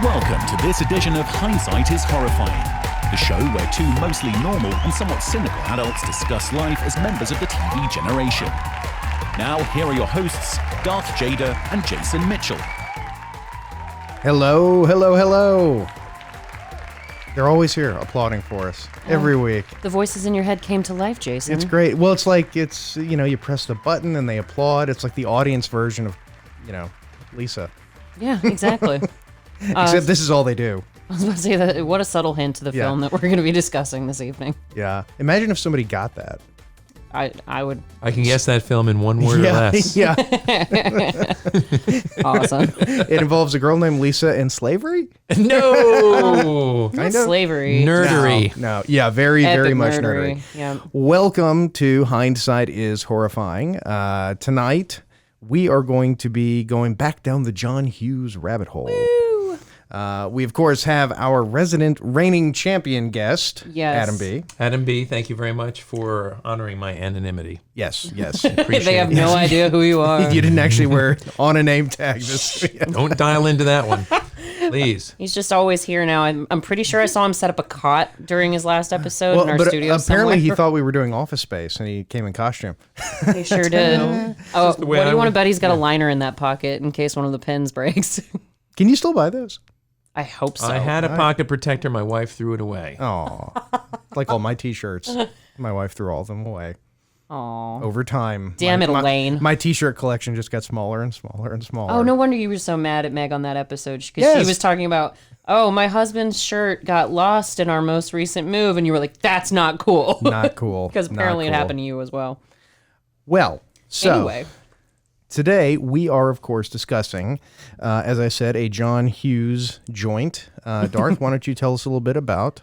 Welcome to this edition of Hindsight is Horrifying, the show where two mostly normal and somewhat cynical adults discuss life as members of the TV generation. Now, here are your hosts, Darth Jada and Jason Mitchell. Hello, hello, hello. They're always here applauding for us every week. The voices in your head came to life, Jason. It's great. Well, it's like you press the button and they applaud. It's like the audience version of, Lisa. Yeah, exactly. Except this is all they do. I was about to say that. What a subtle hint to the film that we're going to be discussing this evening. Yeah. Imagine if somebody got that. I would. I can guess that film in one word or less. Yeah. Awesome. It involves a girl named Lisa and slavery? No. Not slavery. Nerdery. No. Yeah, very, Epic very much nerdery. nerdery. Yeah. Welcome to Hindsight is Horrifying. Tonight, we are going to be going back down the John Hughes rabbit hole. Woo. We, of course, have our resident reigning champion guest, Yes. Adam B. Adam B., thank you very much for honoring my anonymity. Yes. They have no idea who you are. You didn't actually wear on a name tag this. Don't dial into that one, please. He's just always here now. I'm pretty sure I saw him set up a cot during his last episode in our studio apparently he somewhere. thought we were doing Office Space, and he came in costume. He sure did. Oh, what the do way you I want to would- bet he's got a liner in that pocket in case one of the pins breaks? Can you still buy those? I hope so. I had a pocket protector. My wife threw it away. Oh, like all my T-shirts. My wife threw all of them away. Aw. Over time. Damn it, Elaine. My T-shirt collection just got smaller and smaller and smaller. Oh, no wonder you were so mad at Meg on that episode. Because she was talking about, my husband's shirt got lost in our most recent move. And you were like, that's not cool. Not cool. Because apparently it happened to you as well. Well, so Anyway. today we are, of course, discussing, as I said, a John Hughes joint. Darth, why don't you tell us a little bit about...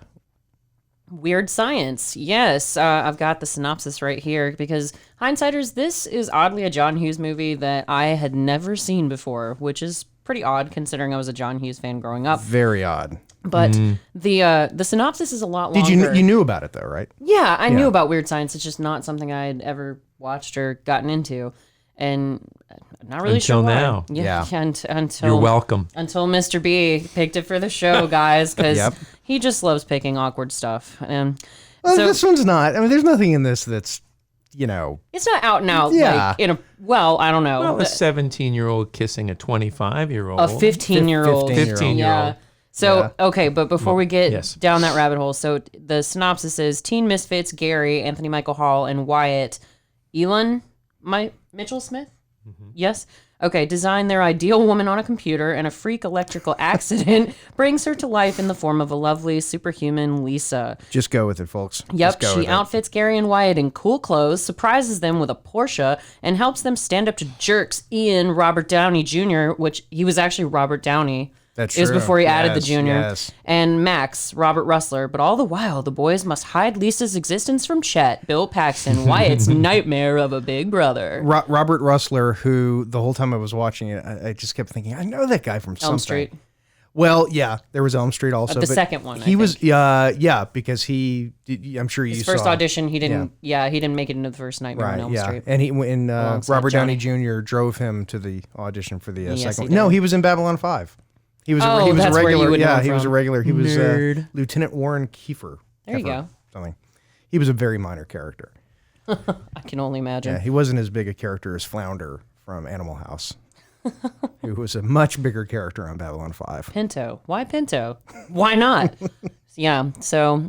Weird Science. Yes, I've got the synopsis right here because Hindsighters, this is oddly a John Hughes movie that I had never seen before, which is pretty odd considering I was a John Hughes fan growing up. Very odd. But the synopsis is a lot longer. Did you knew about it though, right? Yeah, I knew about Weird Science. It's just not something I had ever watched or gotten into, and I'm not really Until sure why. now. Yeah. Until You're welcome. Until Mr. B picked it for the show, guys, because Yep. he just loves picking awkward stuff. And Well, so this one's not. I mean, there's nothing in this that's, you know... it's not out and out. Yeah. Like I don't know. Well, a 17-year-old kissing a 25-year-old. A 15-year-old. 15-year-old. Yeah. So, okay, but before we get yes. down that rabbit hole, so the synopsis is Teen Misfits, Gary, Anthony Michael Hall, and Wyatt Elon Mitchell Smith? Yes? Okay, design their ideal woman on a computer, and a freak electrical accident brings her to life in the form of a lovely superhuman Lisa. Just go with it, folks. Yep, Just go she with it. outfits Gary and Wyatt in cool clothes, surprises them with a Porsche, and helps them stand up to jerks Ian Robert Downey Jr., which he was actually Robert Downey. That's It was true. before he added the Yes, junior. yes. And Max, Robert Rustler. But all the while, the boys must hide Lisa's existence from Chet, Bill Paxton, Wyatt's nightmare of a big brother. Robert Rustler, who the whole time I was watching it, I just kept thinking, I know that guy from something. Elm Street. Well, yeah, there was Elm Street also. The but second one, I He was, think. because I'm sure you His saw. first audition, he didn't. Yeah, he didn't make it into the first Nightmare on Right, Elm yeah. Street. And when Alongside Robert Downey Johnny. Jr. drove him to the audition for the Yes, second he one. No, did. he was in Babylon 5. He was Oh, he was that's a where you regular. would know Yeah, him he was a from. regular. He was Nerd. Lieutenant Warren Kiefer. There you Kiefer, go. Something. He was a very minor character. I can only imagine. Yeah, he wasn't as big a character as Flounder from Animal House, who was a much bigger character on Babylon 5. Pinto. Why Pinto? Why not? Yeah. So,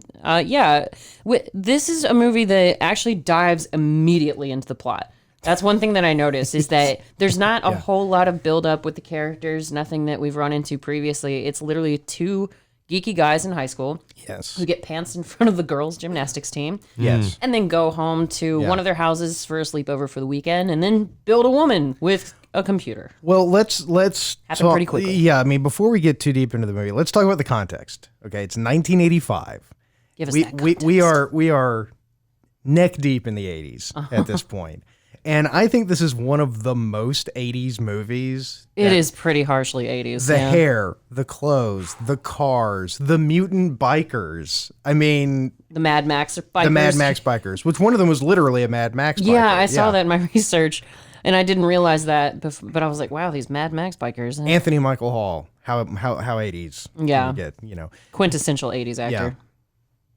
this is a movie that actually dives immediately into the plot. That's one thing that I noticed is that there's not a whole lot of build up with the characters, nothing that we've run into previously. It's literally two geeky guys in high school Yes. who get pants in front of the girls' gymnastics team Yes. and then go home to one of their houses for a sleepover for the weekend and then build a woman with a computer. Well, let's Happened talk pretty quickly. Yeah, I mean, before we get too deep into the movie, let's talk about the context. Okay, it's 1985. Give us We that we, we context. are we are neck deep in the 80s at this point. And I think this is one of the most 80s movies. It is pretty harshly 80s. The yeah. hair, the clothes, the cars, the mutant bikers. I mean, The Mad Max bikers. the Mad Max bikers, which one of them was literally a Mad Max biker. Yeah, I saw that in my research. And I didn't realize that, but I was like, wow, these Mad Max bikers. Anthony Michael Hall. How 80s? can Yeah. you get, you know. Quintessential 80s actor.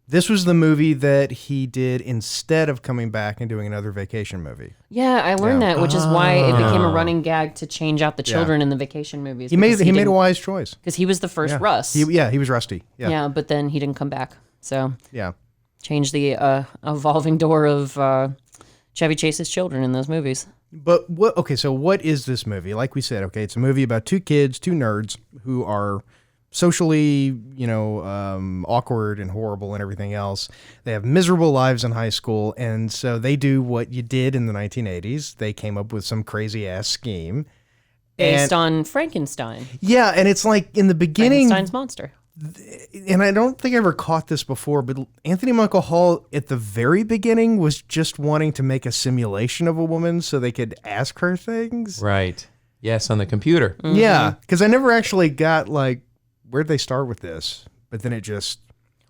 This was the movie that he did instead of coming back and doing another vacation movie. Yeah, I learned that, which is why it became a running gag to change out the children in the vacation movies. He made a wise choice. Because he was the first Russ. He was Rusty. Yeah. But then he didn't come back. So Yeah. changed the evolving door of Chevy Chase's children in those movies. But so what is this movie? Like we said, okay, it's a movie about two kids, two nerds who are socially, awkward and horrible and everything else. They have miserable lives in high school, and so they do what you did in the 1980s. They came up with some crazy ass scheme Based on Frankenstein. Yeah, and it's like in the beginning, Frankenstein's monster. and I don't think I ever caught this before, but Anthony Michael Hall at the very beginning was just wanting to make a simulation of a woman so they could ask her things. Right. Yes, on the computer. Mm-hmm. Yeah, because I never actually got where'd they start with this? But then it just...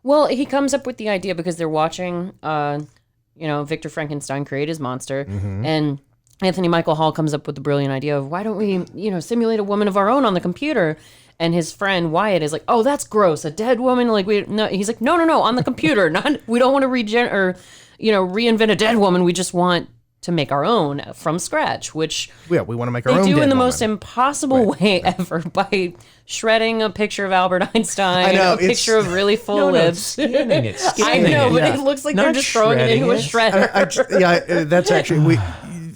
Well, he comes up with the idea because they're watching, Victor Frankenstein create his monster, and Anthony Michael Hall comes up with the brilliant idea of why don't we, simulate a woman of our own on the computer? And his friend Wyatt is like, "Oh, that's gross, a dead woman." He's like, "No, on the computer. We don't want to reinvent a dead woman. We just want to make our own from scratch." Which we want to make our own. They do dead in the woman. most impossible way ever by shredding a picture of Albert Einstein, I know, a picture of really full lips. Scanning it. I know, but yeah. it looks like Not they're just throwing it into a shredding shredder. That's actually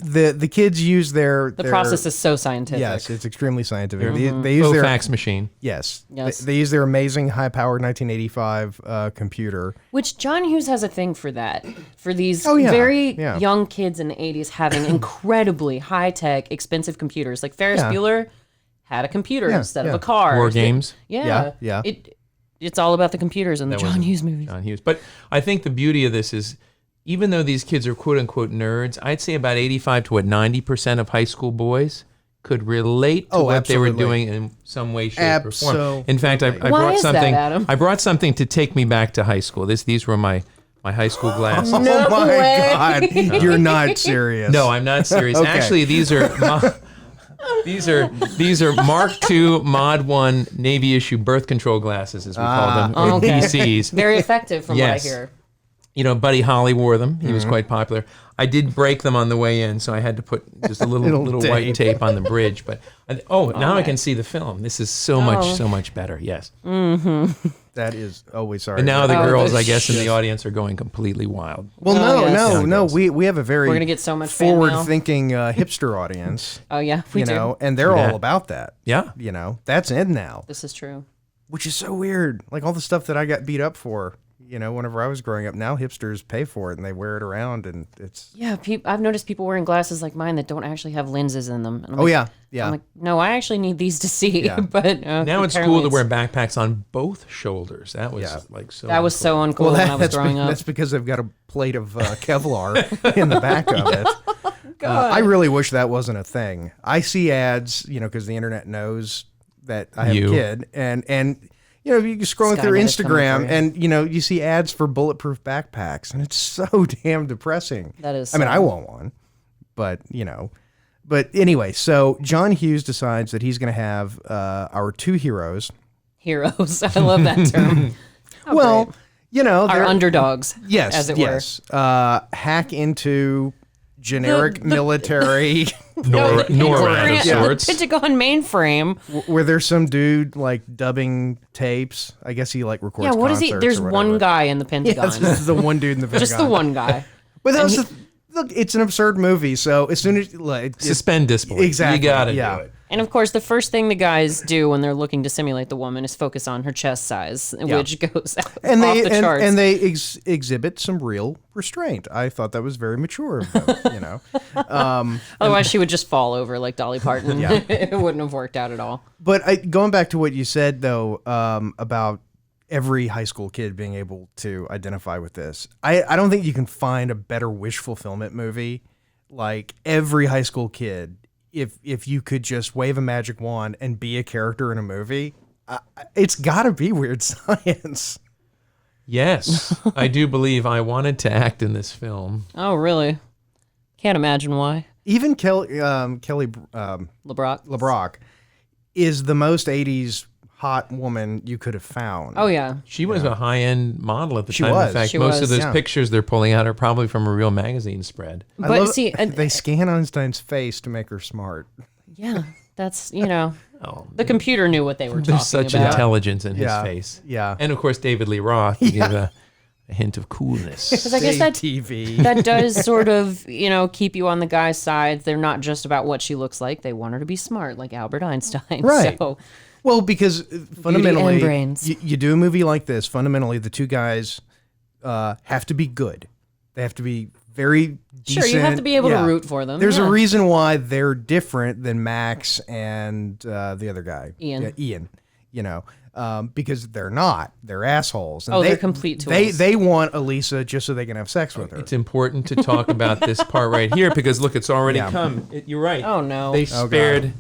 the kids use their Process is so scientific. Yes, it's extremely scientific. They use Faux their fax machine. Yes. Yes. They use their amazing high-powered 1985 computer. Which John Hughes has a thing for that. For these yeah. very Yeah. young kids in the 80s having incredibly high-tech, expensive computers. Like Ferris Yeah. Bueller had a computer Yeah, instead of yeah. a car. War games. Yeah. Yeah. It's all about the computers in the John Hughes movies. John Hughes. But I think the beauty of this is, even though these kids are quote unquote nerds, I'd say about 85 to 90% of high school boys could relate to what they were absolutely. doing in some way, shape, or form. Absolutely. In fact, I Why brought is that, something. Adam? I brought something to take me back to high school. These were my high school glasses. Oh my God. You're not serious. No, I'm not serious. Okay. Actually, these are Mark II Mod 1 Navy issue birth control glasses, as we call them, or okay. BCs. Very effective from Yes. what I hear. Buddy Holly wore them. He was quite popular. I did break them on the way in, so I had to put just a little tape. white tape on the bridge. But now I can see the film. This is so much better. Yes. That is always sorry. And now the girls, I that's guess, in the audience are going completely wild. Well, yes. no. We have a very We're gonna get so much fan mail. forward-thinking hipster audience. Oh, yeah, we do. And they're Yeah. all about that. Yeah. That's in now, This is true. which is so weird. Like all the stuff that I got beat up for, whenever I was growing up. Now hipsters pay for it and they wear it around, and it's Yeah, I've noticed people wearing glasses like mine that don't actually have lenses in them. And I'm oh like, yeah. I'm like, no, I actually need these to see. Yeah. But Now it's cool to wear backpacks on both shoulders. That was so. That was so uncool Well, when I was that's growing up. that's because they've got a plate of Kevlar in the back of it. I really wish that wasn't a thing. I see ads, because the internet knows that I have a kid, and you scrolling through Skynet is coming Instagram, for you. and you see ads for bulletproof backpacks, and it's so damn depressing. That is I mean, so- I want one, but But anyway, so John Hughes decides that he's going to have our two heroes. Heroes. I love that term. Well, Our they're- underdogs. yes, as it yes, hack into generic military. NORAD of The sorts. Pentagon mainframe. Where there's some dude dubbing tapes. I guess he records. Yeah, what is he? concerts There's or one whatever. guy in the Pentagon. Yes, this is the one dude in the Pentagon. Just the one guy. But that's look, it's an absurd movie. So as soon as Suspend disbelief. Exactly, You gotta yeah. do it. And of course, the first thing the guys do when they're looking to simulate the woman is focus on her chest size, which goes off the charts. and they exhibit some real restraint. I thought that was very mature of them. Otherwise, she would just fall over like Dolly Parton. It wouldn't have worked out at all. But going back to what you said though about every high school kid being able to identify with this, I don't think you can find a better wish fulfillment movie. Like every high school kid, if you could just wave a magic wand and be a character in a movie, it's got to be Weird Science. Yes, I do believe I wanted to act in this film. Oh, really? Can't imagine why. Even Kelly LeBrock. is the most 80s hot woman you could have found. Oh yeah. She was a high-end model at the She time. was. In fact, She most of was. those Yeah. pictures they're pulling out are probably from a real magazine spread. I But love- see, they scan Einstein's face to make her smart. yeah, that's Oh, the computer knew what they were talking there's such about. intelligence in his Yeah. face. Yeah. And of course, David Lee Roth to give a hint of coolness. Because I guess that TV. that does sort of keep you on the guy's side. They're not just about what she looks like; they want her to be smart, like Albert Einstein. Right. So Well, because fundamentally, and brains. you do a movie like this, fundamentally, the two guys have to be good. They have to be very decent. sure, you have to be able Yeah. to root for them. There's yeah. a reason why they're different than Max and the other guy. Ian. Yeah, Ian, because they're not. They're assholes. And Oh, they're complete tools. They want Elisa just so they can have sex with her. It's important to talk about this part right here because look, it's already Yeah. come. You're right. Oh, no. They God. spared.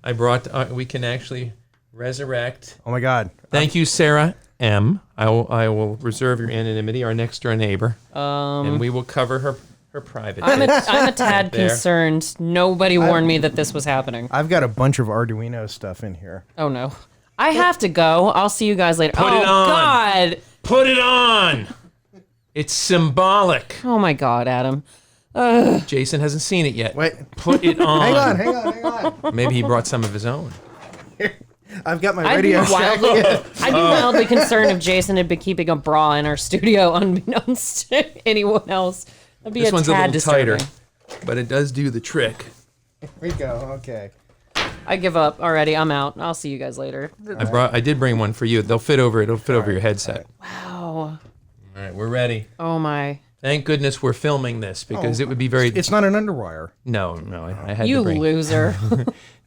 I brought. We can actually resurrect. Oh my God. Thank you, Sarah M. I will reserve your anonymity. Our next door neighbor, and we will cover her private. I'm a bits tad right there. concerned. Nobody warned me that this was happening. I've got a bunch of Arduino stuff in here. Oh no. I have to go. I'll see you guys later. Put oh it on. God. Put it on. It's symbolic. Oh my God, Adam. Jason hasn't seen it yet. Wait. Put it on. Hang on. Maybe he brought some of his own. I've got my I'd be radio wildly concerned if Jason had been keeping a bra in our studio unbeknownst to anyone else. That'd be This a one's a tad little disturbing. tighter, but it does do the trick. Here we go. Okay. I give up already. I'm out. I'll see you guys later. I did bring one for you. They'll fit over. It'll fit over your headset. Wow. All right, we're ready. Oh my. Thank goodness we're filming this because it would be very. It's not an underwire. No, I had You to bring. loser.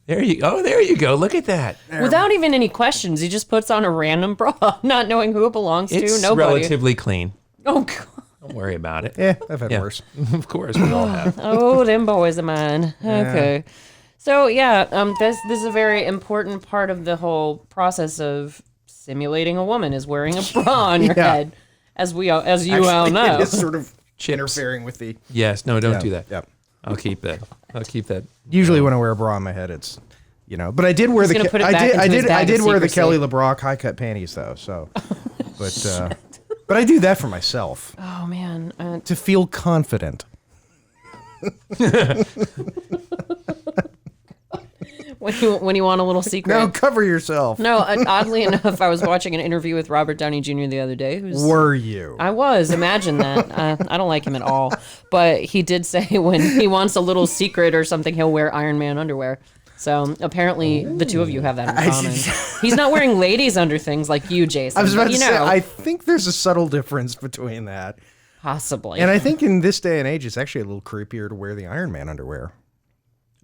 There you go. Look at that. Without even any questions, he just puts on a random bra, not knowing who it belongs It's to. Nobody. relatively clean. Oh God. Don't worry about it. Yeah, I've had Yeah. worse. Of course, we all have. Oh, them boys of mine. Okay. So yeah, this is a very important part of the whole process of simulating a woman is wearing a bra on your Yeah. head, as you all know. It is sort of Chips. interfering with the. Yes. No, don't do that. Yep. I'll keep that. Usually when I wear a bra on my head, it's but I did wear He's the gonna put it I back did into I his did bag I of did wear the secrecy. Kelly LeBrock high cut panties though. So, but I do that for myself Oh man. to feel confident. When you want a little secret. No, cover yourself. No, oddly enough, I was watching an interview with Robert Downey Jr. the other day. Were you? I was. Imagine that. I don't like him at all. But he did say when he wants a little secret or something, he'll wear Iron Man underwear. So apparently the two of you have that in common. He's not wearing ladies under things like you, Jason. I was about but to you say, know, I think there's a subtle difference between that. possibly. And I think in this day and age, it's actually a little creepier to wear the Iron Man underwear.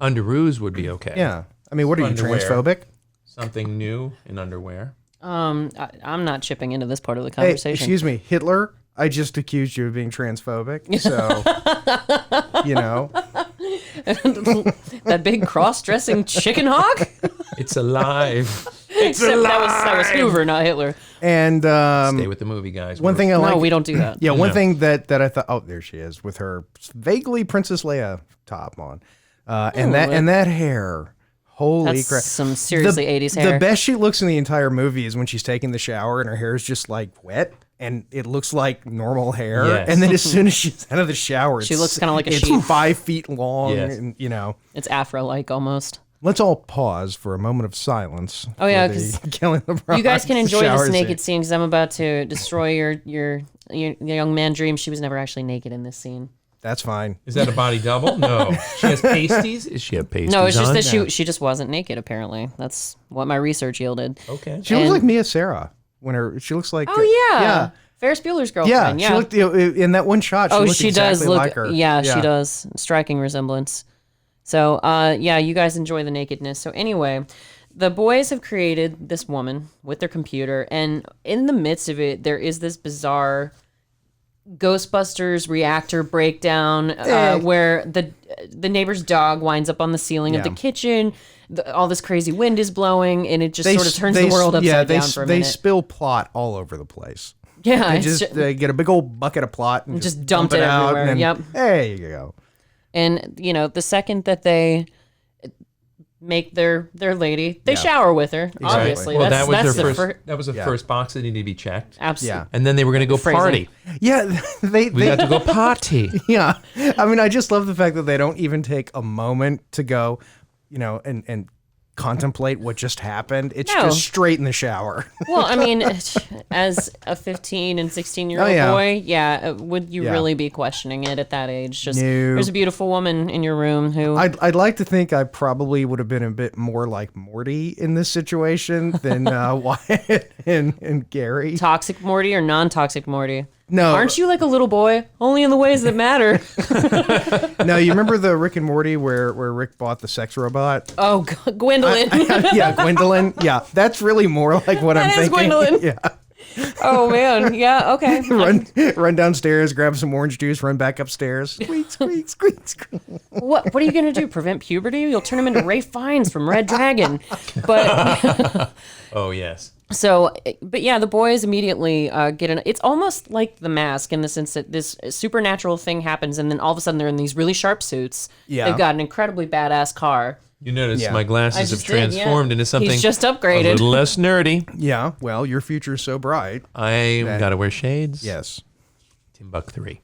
Underoos would be okay. Yeah. I mean, what are you, Underwear. transphobic? Something new in underwear. I'm not chipping into this part of the Hey, conversation. excuse me, Hitler, I just accused you of being transphobic. So, That big cross-dressing chicken hawk? It's alive. Except that was Hoover, not Hitler. And Stay with the movie, guys. one thing I like. No, we don't do that. Yeah, one thing that I thought. Oh, there she is with her vaguely Princess Leia top on, and that hair. Holy That's crap! some seriously 80s hair. The best she looks in the entire movie is when she's taking the shower and her hair is just like wet and it looks like normal hair. Yes. And then as soon as she's out of the shower, She looks kinda like a it's sheep. 5 feet long. Yes. And It's Afro-like almost. let's all pause for a moment of silence. Oh, yeah, for the 'cause Kelly LeBron You guys can enjoy shower this naked scene. scene because I'm about to destroy your young man dream. She was never actually naked in this scene. That's fine. Is that a body double? No. She has pasties? Is she have pasties No, it's just on? that she just wasn't naked. Apparently, that's what my research yielded. Okay. She looks And- like Mia Sarah when she looks like. Oh yeah, yeah. Ferris Bueller's Yeah, girlfriend. she looked in that one shot. She Oh, looked she exactly does look. like her. Yeah, she does. Striking resemblance. So, yeah, you guys enjoy the nakedness. So anyway, the boys have created this woman with their computer, and in the midst of it, there is this bizarre Ghostbusters reactor breakdown where the neighbor's dog winds up on the ceiling of the Yeah. kitchen. All this crazy wind is blowing, and it just sort of turns the world upside down for a they minute. spill plot all over the place. Yeah, They it's just ju- they get a big old bucket of plot and just dumped dump it out. everywhere, And yep. There you go. And, the second that they make their lady, they shower with her, obviously. Well, That's that was the their first box that needed to be checked. Absolutely. Yeah. And then they were going to go Phrasing. party. Yeah, We got to go party. Yeah. I mean, I just love the fact that they don't even take a moment to go, and contemplate what just happened. It's No. just straight in the shower. Well, I mean, as a 15 and 16-year-old boy, would you really be questioning it at that age? Just No. there's a beautiful woman in your room who I'd like to think I probably would have been a bit more like Morty in this situation than Wyatt and Gary. toxic Morty or non-toxic Morty. No. Aren't you like a little boy? Only in the ways that matter. No, you remember the Rick and Morty where Rick bought the sex robot? Oh, Gwendolyn. Yeah, Gwendolyn. Yeah, that's really more like what I'm That is thinking. Gwendolyn. Yeah, Oh man, yeah, okay. run downstairs, grab some orange juice, run back upstairs. Squeak, squeak, squeak, squeak. What are you gonna do? Prevent puberty? You'll turn him into Ray Fiennes from Red Dragon. But Oh, yes. but yeah, the boys immediately get in. It's almost like The Mask in the sense that this supernatural thing happens, and then all of a sudden they're in these really sharp suits. Yeah. They've got an incredibly badass car. You notice Yeah. my I glasses have just did, yeah. transformed into something He's just a upgraded. little less nerdy. Yeah, well, your future's so bright. I got to wear shades. Yes, Timbuk 3.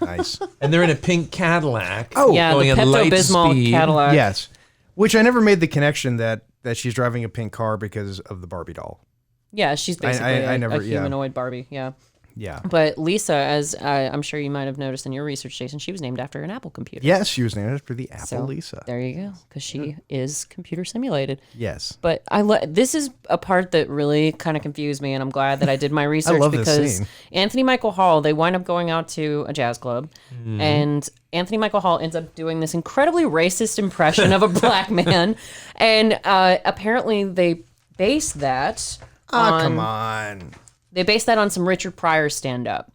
nice. And they're in a pink Cadillac. Oh, Yeah, going the at light Pepto-Bismol speed. Cadillac. Yes, which I never made the connection that she's driving a pink car because of the Barbie doll. Yeah, she's basically I a never- yeah. humanoid Barbie. Yeah. Yeah. But Lisa, as I'm sure you might have noticed in your research, Jason, she was named after an Apple computer. Yes, she was named after the Apple So, Lisa. There you go, because she is computer simulated. Yes. But this is a part that really kind of confused me, and I'm glad that I did my research love this because scene. Anthony Michael Hall, they wind up going out to a jazz club, and Anthony Michael Hall ends up doing this incredibly racist impression of a black man, and apparently they based that on Come on. they based that on some Richard Pryor stand-up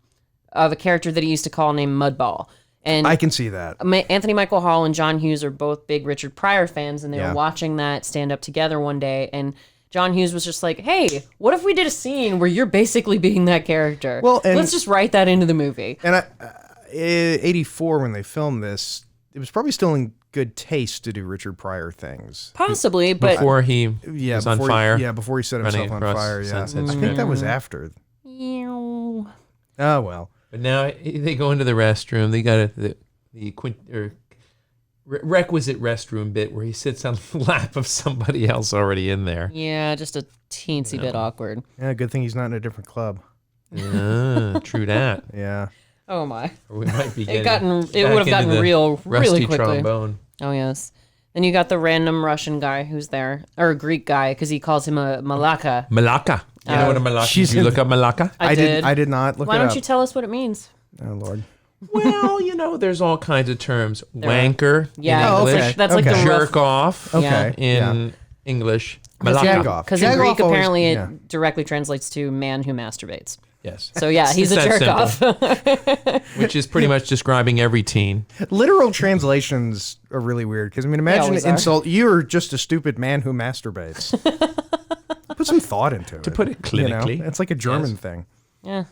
of a character that he used to call named Mudball. And I can see that. Anthony Michael Hall and John Hughes are both big Richard Pryor fans, and they Yeah. were watching that stand-up together one day, and John Hughes was just like, hey, what if we did a scene where you're basically being that character? Well, and- let's just write that into the movie. And 84 when they filmed this, it was probably still in good taste to do Richard Pryor things. Possibly, but Before he Yeah, was on before fire. Yeah, before he set himself running on across fire. Yeah, Sunset I Strip. think that was after. Ew. Oh well. But now they go into the restroom. They got requisite restroom bit where he sits on the lap of somebody else already in there. Yeah, just a teensy bit awkward. Yeah, good thing he's not in a different club. Yeah, true that. Yeah. Oh my. Or we might be It getting would have back gotten into the real really rusty quickly. trombone. Oh yes. Then you got the random Russian guy who's there, or a Greek guy, because he calls him a Malaka. Malaka. You know what a Malaka she's is? You in- look up Malaka? I did. I did not look Why it don't up. you tell us what it means? Oh Lord. Well, there's all kinds of terms. Wanker Yeah, in Oh, English. okay. that's like the rough. Jerk off Okay. in English. Jag Malaka. off. Because in Jag Greek, off always- apparently, yeah. it directly translates to man who masturbates. Yes. So yeah, he's a It's that jerk off. Which is pretty much describing every teen. Literal translations are really weird because I mean, imagine always an are. insult. You're just a stupid man who masturbates. Put some thought into it. To put it clinically. it's like a German Yes. thing. Yeah.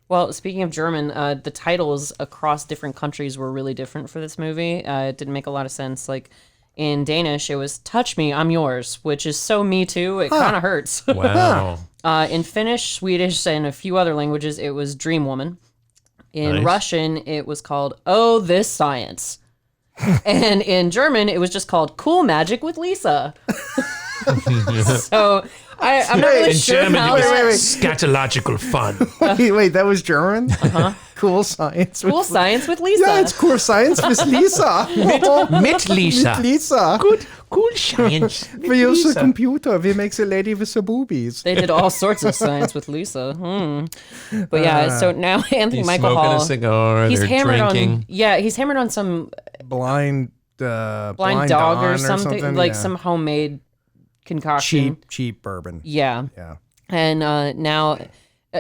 Well, speaking of German, the titles across different countries were really different for this movie. It didn't make a lot of sense. Like in Danish, it was "Touch Me, I'm Yours," which is so me too. It kind of hurts. Wow. In Finnish, Swedish, and a few other languages, it was Dream Woman. In Nice. Russian, it was called Oh, This Science. And in German, it was just called Cool Magic with Lisa. So I'm not really In sure German, how it was that... scatological fun. Wait, that was German? Uh-huh. Cool science. Cool Science with Lisa. Yeah, it's cool science with Lisa. Mit Lisa. With Lisa. Cool science. We use a computer. We make a lady with the boobies. They did all sorts of science with Lisa. But yeah, so now Anthony He's Michael smoking Hall, a cigar. he's They're hammered drinking. on. Yeah, he's hammered on some Blind blind dog Dawn or something, like yeah. some homemade concoction. cheap bourbon. Yeah, Yeah. and now.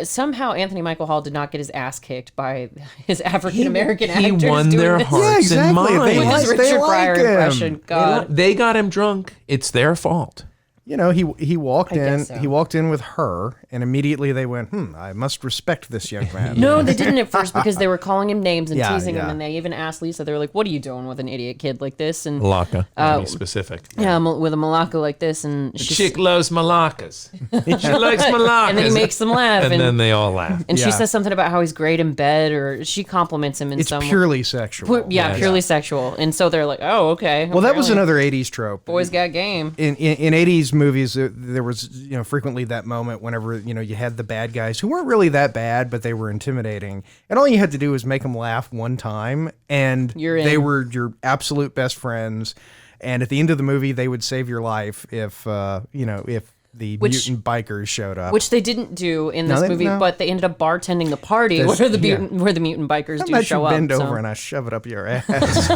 Somehow Anthony Michael Hall did not get his ass kicked by his African American He actors won doing their this. hearts Yeah, exactly. and They with minds. his like- Richard like Pryor him. impression. God, They got him drunk. It's their fault. you know, he walked in. guess so. He walked in with her, and immediately they went, I must respect this young man. No, they didn't at first because they were calling him names and Yeah, teasing him, yeah. and they even asked Lisa. They were like, "What are you doing with an idiot kid like this?" And Malacca, to be specific. with a Malacca like this, and Chick loves Malaccas. She likes Malaccas. and then he makes them laugh, and then they all laugh. and she Yeah. says something about how he's great in bed, or she compliments him in It's some purely sexual. purely sexual, and so they're like, "Oh, okay." Well, that was apparently another '80s trope. boys got game. In 80s movies, there was frequently that moment whenever you had the bad guys who weren't really that bad, but they were intimidating, and all you had to do was make them laugh one time, and You're they in. were your absolute best friends. And at the end of the movie, they would save your life if the mutant bikers showed up. Which they didn't do in this movie, no. but they ended up bartending the party That's- where the yeah. mutant bikers I do let show you up. bend so- over and I shove it up your ass.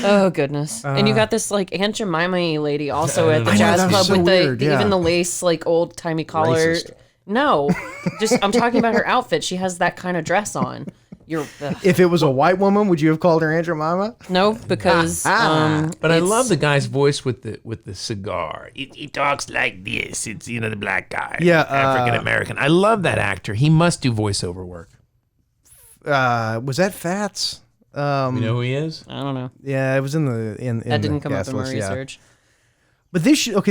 Oh goodness! And you got this like Aunt Jemima lady also at the I know, jazz that was club so with weird, yeah. even the lace like old timey collar. Racist. No, just I'm talking about her outfit. She has that kind of dress on. You're If it was a white woman, would you have called her Aunt Jemima? no because But I it's- love the guy's voice with the cigar. He talks like this. It's the black guy. Yeah, African American. I love that actor. He must do voiceover work. Was that Fats? You know who he is? I don't know. Yeah, it was in the That didn't the come up cast in my list, yeah. research. But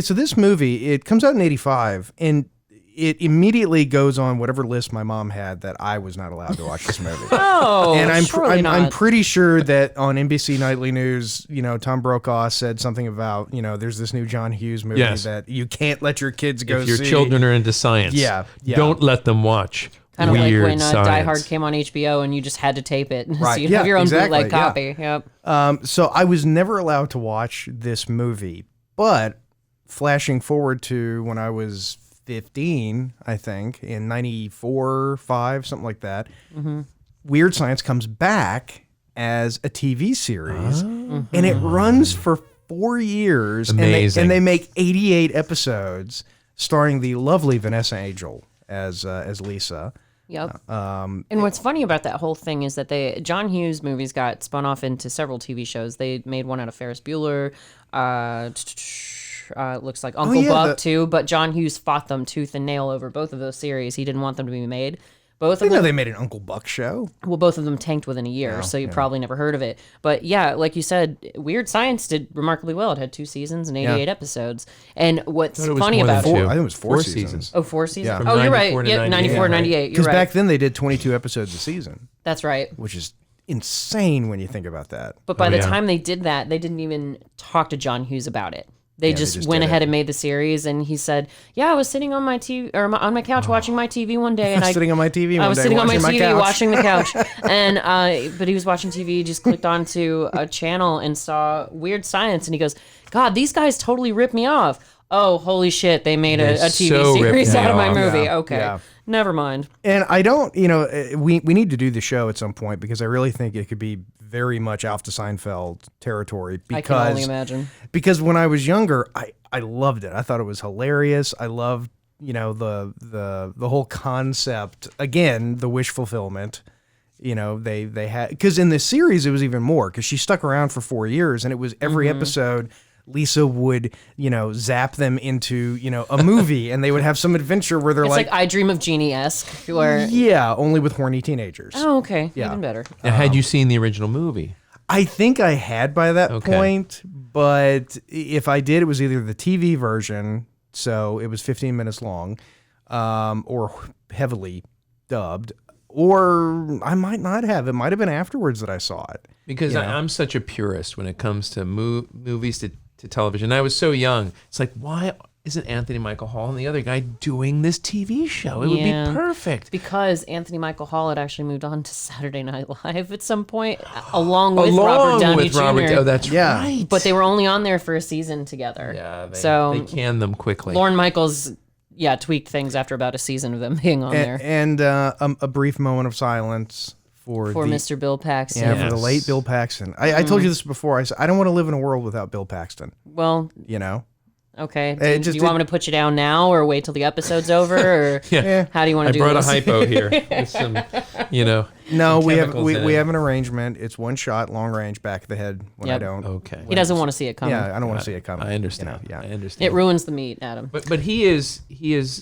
so this movie, it comes out in '85, and it immediately goes on whatever list my mom had that I was not allowed to watch this movie. Oh, And surely not. I'm pretty sure that on NBC Nightly News, Tom Brokaw said something about, there's this new John Hughes movie Yes. that you can't let your kids go If your see. children are into science, Yeah. don't let them watch Kind of like weird when Die science. Hard came on HBO and you just had to tape it, so Right. you Yeah, have your own exactly, bootleg yeah. copy. Yep. So I was never allowed to watch this movie, but flashing forward to when I was 15, I think, in 94, 5, something like that, Weird Science comes back as a TV series, and it runs for 4 years, Amazing. and they make 88 episodes starring the lovely Vanessa Angel as Lisa. Yep. And what's funny about that whole thing is that John Hughes movies got spun off into several TV shows. They made one out of Ferris Bueller. It looks like Uncle yeah, Buck too, but John Hughes fought them tooth and nail over both of those series. He didn't want them to be made. Both I of know them, they made an Uncle Buck show. well, both of them tanked within a year, so you probably never heard of it. But yeah, like you said, Weird Science did remarkably well. It had 2 seasons and 88 episodes. And what's Thought it was funny more than about two. it? I think it was four seasons. Oh, 4 seasons? Yeah. From Oh, you're right. 94 to Yeah, 98, 94, right? 98. You're Because right. back then they did 22 episodes a season, That's right. which is insane when you think about that. But by the yeah. time they did that, they didn't even talk to John Hughes about it. They just just went did ahead it. and made the series, and he said, "Yeah, I was sitting on my TV or on my couch watching my TV one day, and I was sitting on my TV. I was sitting on my TV couch. watching the couch, and but he was watching TV, just clicked onto a channel and saw Weird Science, and he goes, "God, these guys totally ripped me off." Oh, holy shit! They made a TV so ripped series me out of my off. movie. Yeah, Okay, yeah. never mind. And I don't, we need to do the show at some point because I really think it could be very much Alf to Seinfeld territory. I can only Because imagine. because when I was younger, I loved it. I thought it was hilarious. I loved the whole concept. Again, the wish fulfillment. They had, because in this series it was even more, because she stuck around for 4 years, and it was every episode Lisa would zap them into a movie, and they would have some adventure where they're It's like I Dream of Jeannie-esque, where yeah, only with horny teenagers. oh, okay, Yeah. even better. Now, had you seen the original movie? I think I had by that Okay. point, but if I did, it was either the TV version, so it was 15 minutes long, or heavily dubbed, or I might not have. It might have been afterwards that I saw it. Because I'm such a purist when it comes to movies to television. I was so young. It's like, why isn't Anthony Michael Hall and the other guy doing this TV show? It would be Yeah. perfect. Because Anthony Michael Hall had actually moved on to Saturday Night Live at some point, along with Robert Downey Jr. Oh, that's Yeah. right. But they were only on there for a season together. yeah, so they canned them quickly. Lorne Michaels, tweaked things after about a season of them being on there. And a brief moment of silence for Mr. Bill Paxton. Yeah, for the Yes. late Bill Paxton. I told you this before. I said I don't want to live in a world without Bill Paxton. Well, okay. Do you want me to put you down now, or wait till the episode's over, or Yeah. how do you want I to do brought this? a hypo here. With some, No, we have chemicals in we it. have an arrangement. It's one shot, long range, back of the head when I Yep. don't. Okay. He doesn't want to see it coming. Yeah, I don't want to see it coming. I understand. You know, I yeah. understand. It ruins the meat, Adam. But he is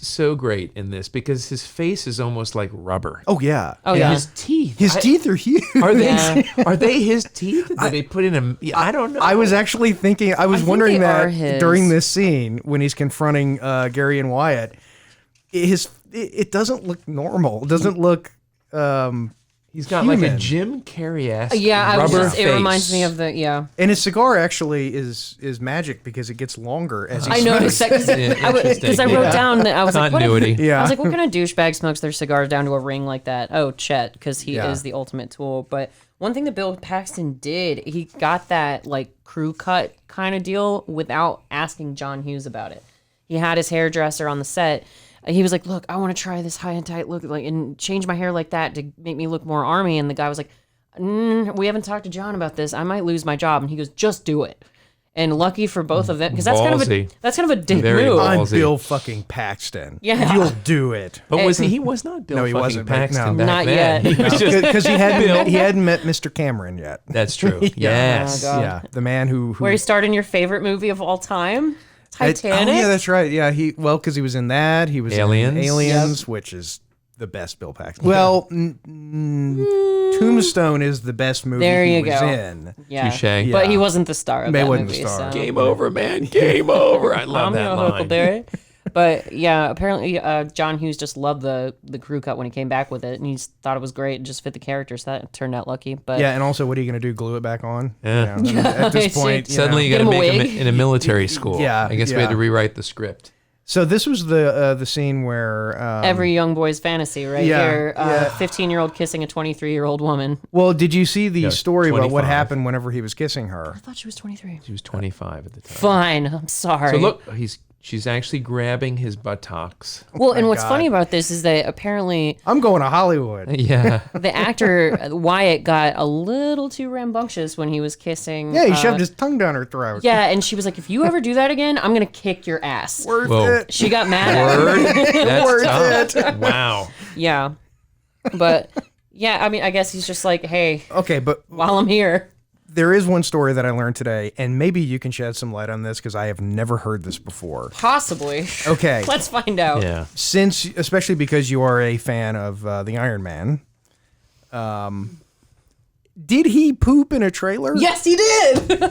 so great in this because his face is almost like rubber. Oh yeah. Oh, And yeah. his teeth. His teeth are huge. Are they Yeah. are they his teeth that they put in a? I don't know. I was actually thinking. I was think wondering they that are his. during this scene when he's confronting Gary and Wyatt. It doesn't look normal. It doesn't look. He's got like a human. Jim Carrey-esque Yeah, I was rubber just, face. it reminds me of the, yeah. And his cigar actually is magic because it gets longer as he I smokes. noticed that because I Interesting. wrote down that I was like, Continuity. what, Yeah. I was like, what kind of douchebag smokes their cigars down to a ring like that? Oh, Chet, because he Yeah. is the ultimate tool. But one thing that Bill Paxton did, he got that like crew cut kind of deal without asking John Hughes about it. He had his hairdresser on the set. He was like, look, I want to try this high and tight look, like, and change my hair like that to make me look more army. And the guy was like, we haven't talked to John about this. I might lose my job. And he goes, just do it. And lucky for both of them, because that's Ballsy. kind of a dick Very move. ballsy. I'm Ballsy. Bill fucking Paxton. Yeah. You'll do it. But was he? He was not Bill No, he fucking wasn't. Paxton No. back Not then. yet. He was just Because he hadn't met Mr. Cameron yet. That's true. Yes. Oh, God. Yeah, the man who Where he starred in your favorite movie of all time, Titanic. Oh yeah, that's right. Yeah, because he was in that. He was Aliens. in Aliens, which is the best Bill Paxton. Well, Tombstone is the best movie There he you was go. in. Yeah. Touche. But Yeah. he wasn't the star of He that wasn't the movie. star. So. Game over, man. Game over. I love I'm that your line. Huckleberry. But yeah, apparently John Hughes just loved the crew cut when he came back with it, and he just thought it was great and just fit the character. So that turned out lucky. But Yeah, and also, what are you going to do? Glue it back on? Yeah. You know, at this See, point, Suddenly, you Get got to him a make him wig. in a military school. Yeah, I guess we yeah. had to rewrite the script. So this was the scene where every young boy's fantasy, right yeah, here, yeah. 15-year-old kissing a 23-year-old woman. Well, did you see the No, story about what 25. happened whenever he was kissing her? I thought she was 23. She was 25 at the time. Fine, I'm sorry. So look, she's actually grabbing his buttocks. Well, and my what's God. funny about this is that apparently I'm going to Hollywood. Yeah. the actor Wyatt got a little too rambunctious when he was kissing. Yeah, he shoved his tongue down her throat. Yeah, and she was like, "If you ever do that again, I'm gonna kick your ass." Worth Whoa. it. She got mad at her. Word. That's Worth tough. Wow. Yeah, but yeah, I mean, I guess he's just like, "Hey, Okay, but while I'm here." there is one story that I learned today, and maybe you can shed some light on this because I have never heard this before. Possibly. Okay. Let's find out. Yeah. Since, especially because you are a fan of the Iron Man, did he poop in a trailer? Yes, he did.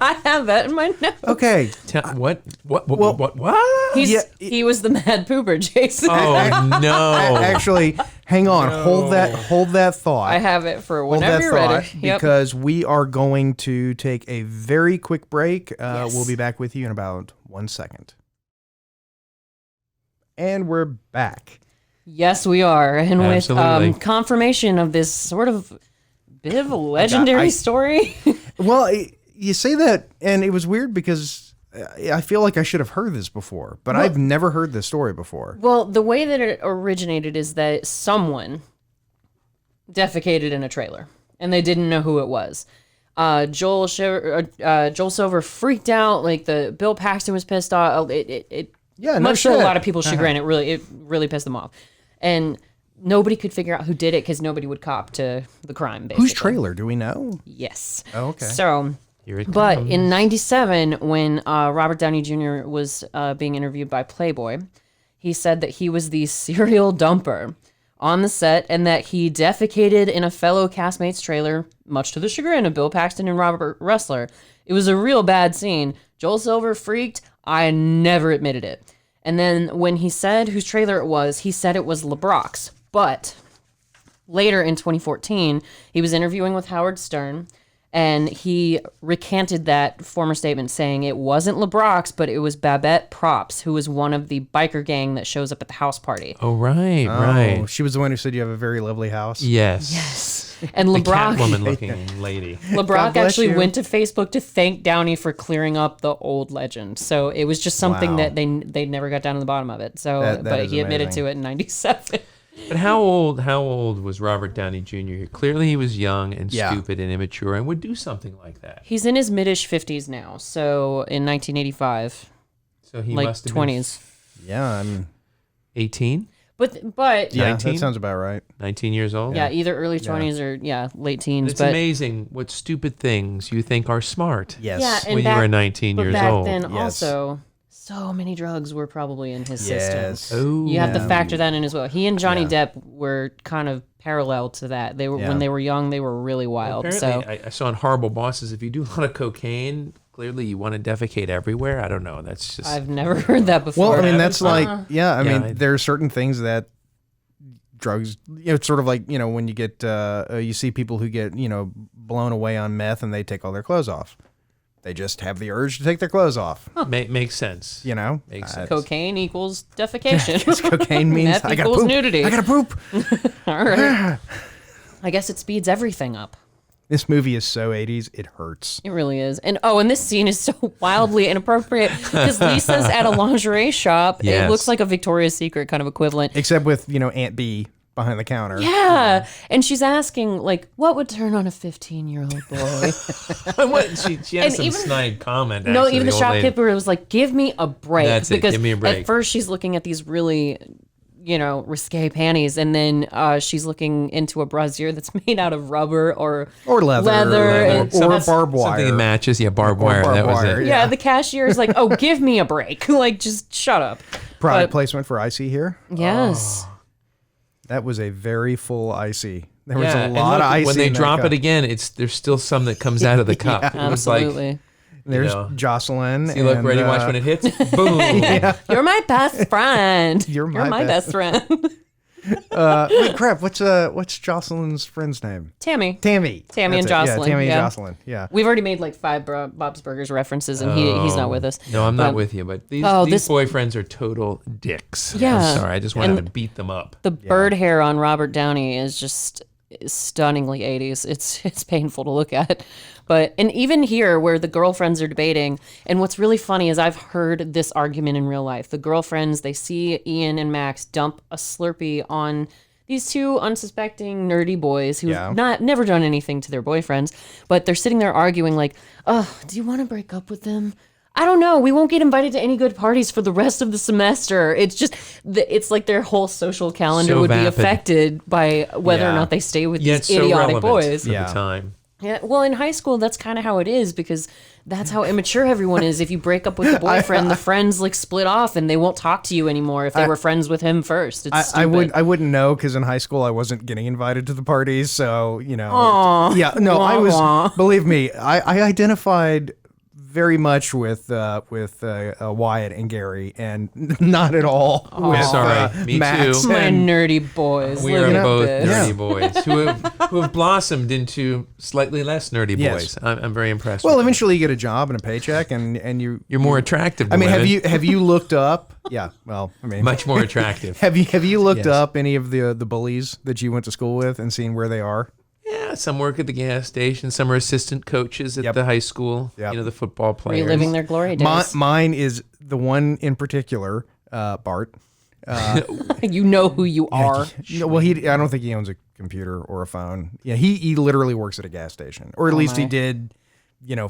I have that in my notes. Okay. What? What? Well- What? He's, Yeah, he was the mad pooper, Jason. Oh no! Actually, hang on. Hold that thought. I have it for Hold whenever that you're thought ready. Yep. because we are going to take a very quick break. Yes. We'll be back with you in about 1 second. And we're back. Yes, we are. And Absolutely. with confirmation of this sort of bit of a legendary story. Well, you say that, and it was weird because I feel like I should have heard this before, but I've never heard this story before. Well, the way that it originated is that someone defecated in a trailer, and they didn't know who it was. Joel Silver freaked out. Like the Bill Paxton was pissed off. Yeah, no much to a shit. lot of people's chagrin, it really pissed them off, and nobody could figure out who did it because nobody would cop to the crime. Basically, Whose trailer? Do we know? Yes. Oh, okay. So. Here it But comes. in '97, when Robert Downey Jr. was being interviewed by Playboy, he said that he was the serial dumper on the set and that he defecated in a fellow castmate's trailer, much to the chagrin of Bill Paxton and Robert Ressler. It was a real bad scene. Joel Silver freaked. I never admitted it. And then when he said whose trailer it was, he said it was LeBrock's. But later in 2014, he was interviewing with Howard Stern, and he recanted that former statement, saying it wasn't LeBrock's, but it was Babette Props, who was one of the biker gang that shows up at the house party. Oh right, Oh, right. she was the one who said you have a very lovely house. Yes. And The LeBrock, Catwoman-looking lady. God LeBrock bless actually you. went to Facebook to thank Downey for clearing up the old legend. So it was just something Wow. that they never got down to the bottom of it. So, That but is he admitted amazing. to it in '97. But how old was Robert Downey Jr.? Clearly, he was young and Yeah. stupid and immature, and would do something like that. He's in his mid-ish 50s now. So in 1985, So he like must have 20s. Yeah, I'm. 18. But Yeah, 19? that sounds about right. 19 years old? yeah, either early 20s or late teens. It's but amazing what stupid things you think are smart. Yes. yeah, and when you were 19 years back old. then Yes. also, so many drugs were probably in his system. Yes. Oh, You have to factor that in as well. He and Johnny Depp were kind of parallel to that. They were when they were young, they were really wild. apparently, I saw in Horrible Bosses, if you do a lot of cocaine, clearly you want to defecate everywhere. I don't know. That's just... I've never heard that before. Well, I mean, that's like, I mean, Yeah. there are certain things that drugs, it's sort of like, when you get, you see people who get, blown away on meth and they take all their clothes off. They just have the urge to take their clothes off. Makes sense. Makes sense. Cocaine equals defecation. Cocaine means Meth I gotta equals poop. nudity. I gotta poop. All right. I guess it speeds everything up. This movie is so 80s, it hurts. It really is. And this scene is so wildly inappropriate because Lisa's at a lingerie shop. It Yes. looks like a Victoria's Secret kind of equivalent. Except with, Aunt B behind the counter. Yeah. And she's asking, like, what would turn on a 15-year-old boy? she has And some even- snide comment. No, actually, even the old lady. shopkeeper was like, give me a break. That's it, because give me a break. At first she's looking at these really, risque panties. And then she's looking into a brassiere that's made out of rubber or leather. and Or barbed wire. Something that matches. Yeah, barbed wire. barbed That was wire, it. yeah, the cashier is like, oh, give me a break. Like, just shut up. Product But- placement for Icee here. Yes. That was a very full Icee. There was Yeah, a and lot look, of Icee. when they in that drop cup. it again, there's still some that comes out of the cup. It was like, Absolutely. There's know. Jocelyn. see, look, and, ready, watch when it hits. Boom. You're my best friend. You're my best friend. Wait, crap. What's Jocelyn's friend's name? Tammy. Tammy. Tammy and That's it. Jocelyn, Yeah, Tammy yeah. and Jocelyn. Yeah. We've already made like 5 Bob's Burgers references, and he's not with us. No, I'm not But with you, but these this- boyfriends are total dicks. Yeah. I'm sorry. I just wanted And to beat them up. The bird hair on Robert Downey is just stunningly 80s. It's painful to look at. And even here where the girlfriends are debating, and what's really funny is I've heard this argument in real life. The girlfriends, they see Ian and Max dump a Slurpee on these two unsuspecting nerdy boys who've never done anything to their boyfriends, but they're sitting there arguing like, oh, do you want to break up with them? I don't know. We won't get invited to any good parties for the rest of the semester. It's just, it's like their whole social calendar So would be vapid. affected by whether or Yeah. not they stay with Yeah, these it's so idiotic relevant boys. for Yeah. the time. Yeah, well, in high school, that's kind of how it is because that's how immature everyone is. If you break up with the boyfriend, the friends like split off and they won't talk to you anymore if they were friends with him first. It's stupid. I wouldn't know because in high school I wasn't getting invited to the parties, so yeah, no, I was. Believe me, I identified very much with Wyatt and Gary, and not at all with Sorry, me Max too. My and- nerdy boys. We Look are at both this. nerdy boys who have blossomed into slightly less nerdy Yes. boys. I'm very impressed. Well, with them. eventually you get a job and a paycheck, and You're more attractive. To I mean, women. have you looked up? Yeah, well, I mean, much more attractive? have you looked Yes. up any of the bullies that you went to school with and seen where they are? Yeah, some work at the gas station. Some are assistant coaches at Yep. the high school. Yep. The football players. Reliving their glory days. Mine is the one in particular, Bart. You know who you are. No, well, I don't think he owns a computer or a phone. Yeah, he literally works at a gas station, or at least he my. did,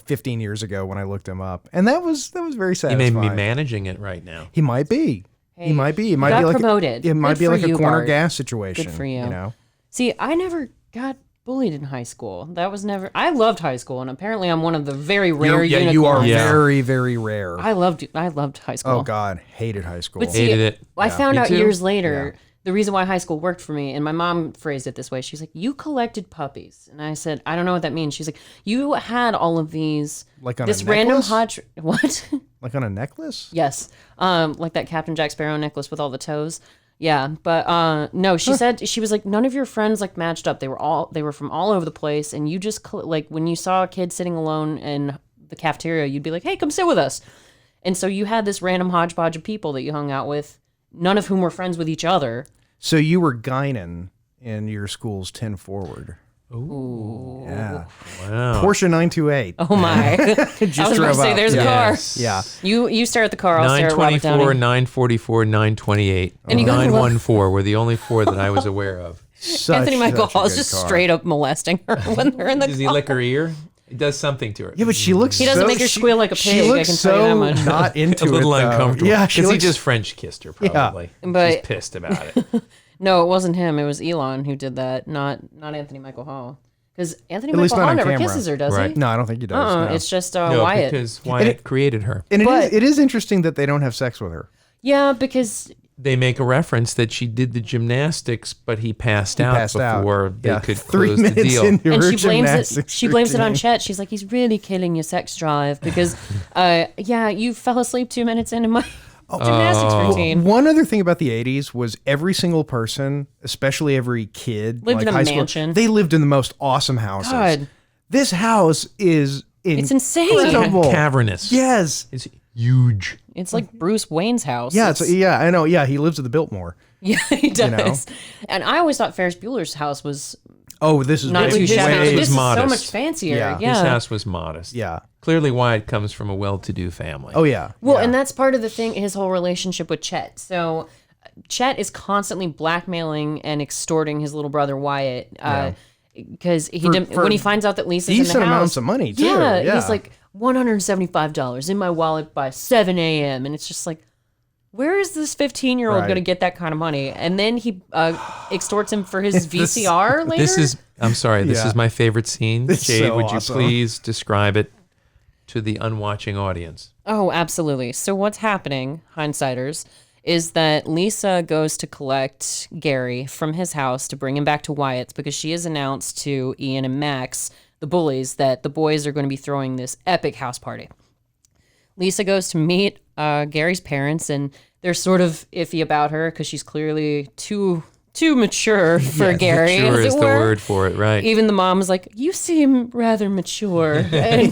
15 years ago when I looked him up, and that was very He satisfying. may be managing it right now. He might be. Hey, he might be. It might got be like promoted. It might Good be for like a you, corner Bart. gas situation. Good for you. You know. See, I never got bullied in high school. That was never. I loved high school, and apparently I'm one of the very rare unicorns. You are Yeah. very, very rare. I loved high school. Oh God, hated high school. But see, Hated it. I found Me out too. years later the reason why high school worked for me, and my mom phrased it this way. She's like, "You collected puppies," and I said, "I don't know what that means." She's like, "You had all of these, Like on this a random necklace? what?" Like on a necklace? Yes. Like that Captain Jack Sparrow necklace with all the toes. Yeah, but no, she said, she was like, none of your friends like matched up. They were from all over the place, and you just like when you saw a kid sitting alone in the cafeteria, you'd be like, "Hey, come sit with us." And so you had this random hodgepodge of people that you hung out with, none of whom were friends with each other. So you were Guinan in your school's 10 forward. Ooh. Yeah. Wow. Porsche 928. Oh my. I was about to drove say, up. there's a Yes. car. Yeah. You stare at the car, I'll stare at Robert 924, Downey. 944, 928, And you gotta 914 were the only 4 that I was aware of. Such, Anthony Michael such a Hall is good just car. straight up molesting her when they're in the Does he car. lick her ear? It does something to her. Yeah, but she looks. He doesn't make her squeal like a She pig, I looks can so tell you that much. not into a little it, though. uncomfortable. Yeah, because he looks, just French kissed her, probably. But- She's pissed about it. No, it wasn't him. It was Elon who did that, not Anthony Michael Hall. Because Anthony At least Michael not Hall on never camera. kisses her, does Right. he? No, I don't think he does. No. It's just No, Wyatt. because Wyatt created her. And But- it is interesting that they don't have sex with her. Yeah, because They make a reference that she did the gymnastics, but he passed out Passed out. before they Yeah, could 3 close the minutes deal. into and her she blames it. gymnastics She blames it on routine. Chet. She's like, he's really killing your sex drive because, yeah, you fell asleep 2 minutes into my gymnastics routine. One other thing about the 80s was every single person, especially every kid, Lived like in a high school, mansion. they lived in the most awesome houses. God. This house is It's insane. incredible. Cavernous. Yes. It's huge. It's like Bruce Wayne's house. Yeah, yeah, I know. Yeah, he lives at the Biltmore. Yeah, he does. know? And I always thought Ferris Bueller's house was Oh, this is not way, too shabby. way- This is so modest. much fancier. Yeah. Yeah. His house was modest. Yeah. Clearly, Wyatt comes from a well-to-do family. Oh, yeah. Well, yeah. and that's part of the thing, his whole relationship with Chet. So Chet is constantly blackmailing and extorting his little brother Wyatt because For when he finds out that Lisa's in decent the house, amounts of money, too. Yeah, Yeah. he's like $175 in my wallet by 7 a.m. And it's just like, where is this 15-year-old Right. going to get that kind of money? And then he extorts him for his VCR later. I'm sorry, this Yeah. is my favorite scene. It's Jade, so would awesome. you please describe it to the unwatching audience? Oh, absolutely. So what's happening, hindsighters, is that Lisa goes to collect Gary from his house to bring him back to Wyatt's because she has announced to Ian and Max, the bullies, that the boys are going to be throwing this epic house party. Lisa goes to meet Gary's parents, and they're sort of iffy about her because she's clearly too mature for Gary, Sure as is it the were. word for it, right? Even the mom was like, you seem rather mature. And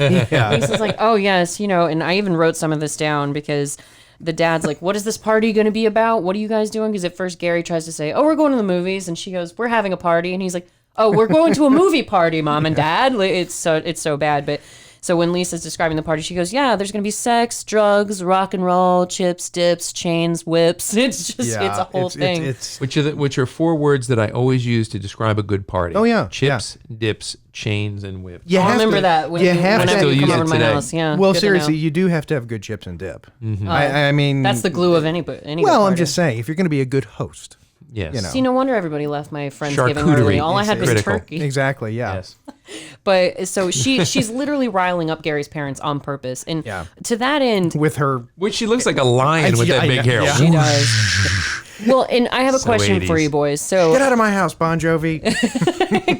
Lisa's like, oh, yes, and I even wrote some of this down because the dad's like, what is this party going to be about? What are you guys doing? Because at first Gary tries to say, oh, we're going to the movies. And she goes, we're having a party. And he's like, oh, we're going to a movie party, Mom and Dad. It's so bad. But so when Lisa's describing the party, she goes, yeah, there's going to be sex, drugs, rock and roll, chips, dips, chains, whips. It's just, it's a whole thing. It's Which are 4 words that I always use to describe a good party. Oh, yeah, Chips, dips, chains, and whips. you I'll have remember to- that when you you, have whenever to- you Still come use over it to my today. house. Yeah, Well, good to seriously, know. you do have to have good chips and dip. I mean, That's the glue of any well, good I'm party. just saying, if you're going to be a good host, Yes. you know. See, no wonder everybody left my Friendsgiving Charcuterie. early. All I had was Critical. turkey. exactly, yeah. Yes. But so she's literally riling up Gary's parents on purpose. And Yeah. to that end, With her, Which she looks like a lion with that Yeah, big hair. yeah. she does. Well, and I have a So question for 80s. you boys. So get out of my house, Bon Jovi.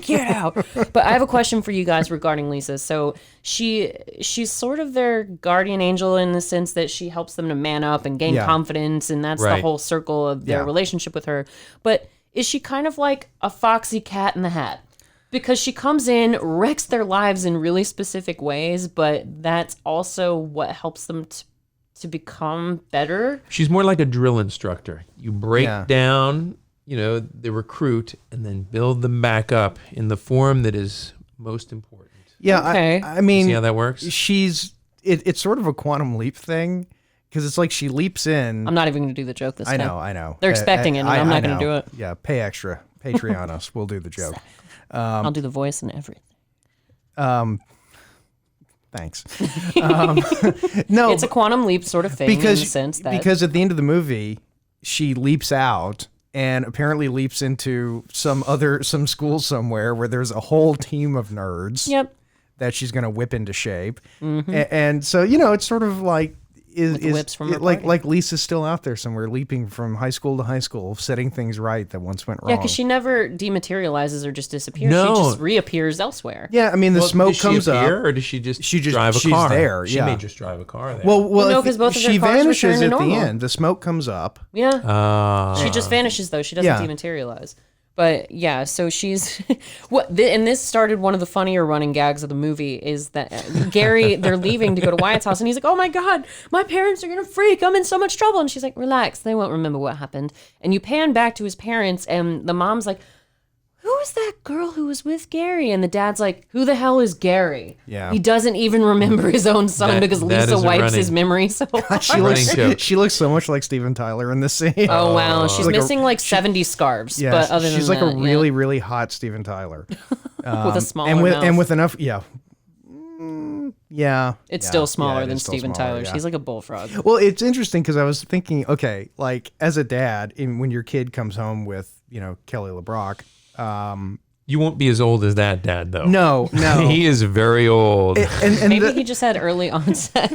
get out. But I have a question for you guys regarding Lisa. So she's sort of their guardian angel in the sense that she helps them to man up and gain Yeah. confidence, and that's the Right. whole circle of their Yeah. relationship with her. But is she kind of like a foxy cat in the hat? Because she comes in, wrecks their lives in really specific ways, but that's also what helps them to become better. She's more like a drill instructor. You break Yeah. down, the recruit and then build them back up in the form that is most important. Yeah, Okay. I mean, See how that works? it's sort of a quantum leap thing because it's like she leaps in. I'm not even going to do the joke this I time. know. They're expecting it, and I'm not gonna know. do it. Yeah, pay extra. Patreon us. We'll do the joke. I'll do the voice and everything. Thanks. No, It's a quantum leap sort of thing in the sense that because at the end of the movie, she leaps out and apparently leaps into some school somewhere where there's a whole team of nerds. Yep. That she's going to whip into shape, and so it's sort of like the whips from her like party. Lisa's still out there somewhere, leaping from high school to high school, setting things right that once went wrong. Yeah, because she never dematerializes or just disappears. No. She just reappears elsewhere. Yeah, I mean the Well, smoke does she comes appear, up. or does she just She's drive a she's car? there. She Yeah. may just drive a car there. Well, no, 'cause both of their she cars vanishes return to at the normal. end. The smoke comes up. Yeah. She just vanishes though. She doesn't Yeah. dematerialize. But yeah, so she's and this started one of the funnier running gags of the movie is that Gary, they're leaving to go to Wyatt's house, and he's like, "Oh my God, my parents are gonna freak! I'm in so much trouble." And she's like, "Relax, they won't remember what happened." And you pan back to his parents, and the mom's like, "Who is that girl who was with Gary?" And the dad's like, "Who the hell is Gary?" Yeah. He doesn't even remember his own son That- because that Lisa is a wipes running- his memory so hard. She Running looks joke. she looks so much like Steven Tyler in this scene. Oh wow, she's like a- missing like 70 scarves, yeah, but other she's than like that, a really really hot Steven Tyler with a smaller and with mouth. and with enough Yeah. It's yeah, still smaller yeah, it than is still Steven smaller, Tyler's. yeah. He's like a bullfrog. Well, it's interesting because I was thinking, okay, like as a dad, when your kid comes home with, Kelly LeBrock, You won't be as old as that dad, though. no. He is very old. And Maybe he just had early onset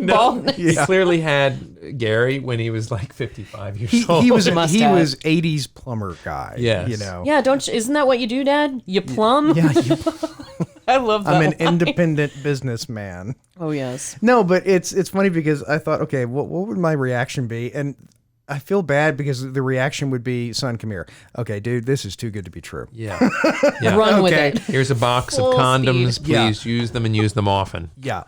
baldness. He clearly had Gary when he was like 55 years he old. was Must he have. was 80s plumber guy. Yes. Yeah, isn't that what you do, Dad? You plumb? Yeah, I love that. I'm an line. independent businessman. Oh, yes. No, but it's funny because I thought, okay, what would my reaction be? And I feel bad because the reaction would be, son, come here. Okay, dude, this is too good to be true. Yeah. Yeah. Run with Okay. it. Here's a box Full of condoms. speed. Please use them and use them often. Yeah.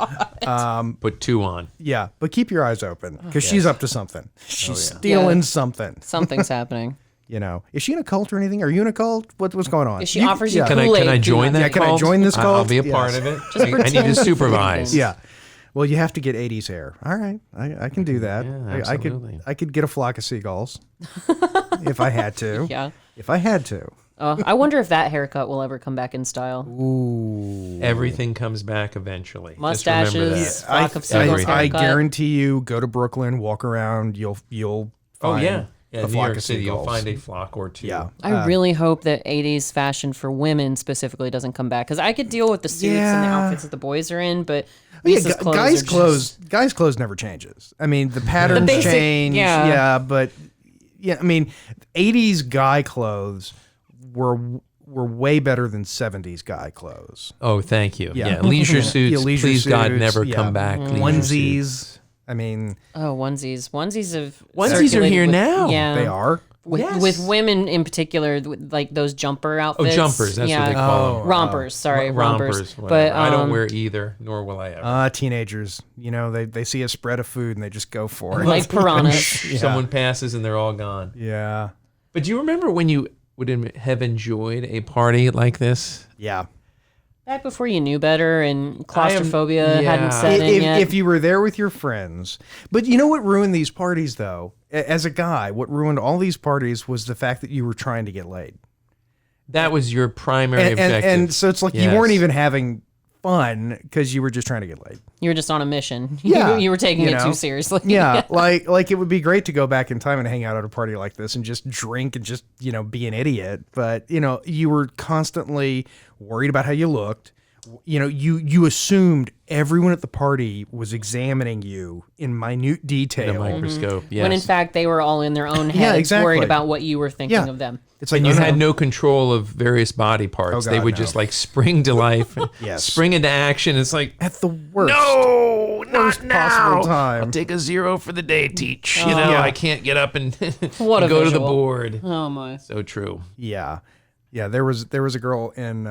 Put 2 on. Yeah, but keep your eyes open because she's up to something. She's stealing Yeah. something. Something's happening. Is she in a cult or anything? Are you in a cult? What's going on? If she offers you Can I Kool-Aid, join do that Yeah, can I cult? join this I'll cult? be a part Yes. of it. Just I need pretend to to supervise. Yeah. Well, you have to get 80s hair. All right, I can do that. Yeah, I absolutely. could get a flock of seagulls if I had to. Yeah. If I had to. I wonder if that haircut will ever come back in style. Ooh. Everything comes back eventually. Just remember Mustaches, that. flock of seagulls Everything. I haircut. guarantee you, go to Brooklyn, walk around, you'll Oh, find yeah. a New flock York of City, you'll seagulls. find a flock or 2. Yeah. I really hope that 80s fashion for women specifically doesn't come back because I could deal with the suits and the Yeah. outfits that the boys are in, but Yeah, Lisa's clothes guys' are just- clothes never changes. I mean, the patterns basic- change. yeah. Yeah, but I mean, 80s guy clothes were way better than 70s guy clothes. Oh, thank you. Yeah. Yeah. Leisure suits. Yeah, leisure please, God, suits, never yeah. come back. Leisure Onesies. suits. I mean, Oh, onesies. Onesies have Onesies are circulated here with- now. Yeah, they are. with women in particular, like those jumper Oh, outfits. jumpers. That's yeah. what they call them. Rompers. Sorry, rompers. Whatever. But I don't wear either, nor will I ever. Teenagers, they see a spread of food and they just go for it. like piranhas. Someone passes and they're all gone. Yeah. But do you remember when you would have enjoyed a party like this? Yeah. Back before you knew better and claustrophobia yeah. hadn't set in yet. If you were there with your friends. But you know what ruined these parties, though? As a guy, what ruined all these parties was the fact that you were trying to get laid. That was your primary And, objective. and so it's like you Yes. weren't even having fun because you were just trying to get laid. You were just on a mission. Yeah, you were taking you it know. too seriously. Yeah, like it would be great to go back in time and hang out at a party like this and just drink and just, be an idiot. But, you were constantly worried about how you looked. You assumed everyone at the party was examining you in minute detail. the microscope. Yes. When in fact they were all in their own Yeah, heads, exactly. worried about what you were thinking Yeah. of them. It's like and you had no control of various body parts. Oh, They God, would no. just like spring to life, Yes. spring into action. It's like, at the worst. no, not Worst now. possible time. I'll take a 0 for the day, teach. Yeah. I can't get up and What a go to the visual. board. Oh my. So true. Yeah. Yeah, there was a girl in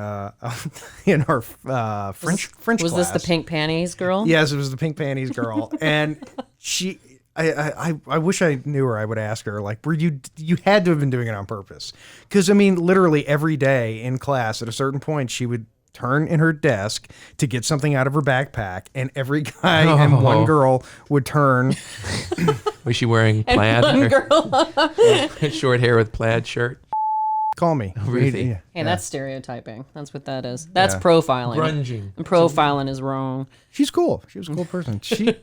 in our French Was class. this the pink panties girl? Yes, it was the pink panties girl, and she. I wish I knew her. I would ask her, like, were you had to have been doing it on purpose? Because I mean, literally every day in class, at a certain point, she would turn in her desk to get something out of her backpack, and every guy and one girl would turn. Was she wearing plaid? One girl. Short hair with plaid shirt? Call me. really? Yeah. Hey, that's stereotyping. That's what that is. That's Yeah. profiling. Grunging. And profiling is wrong. She's cool. She was a cool person. She,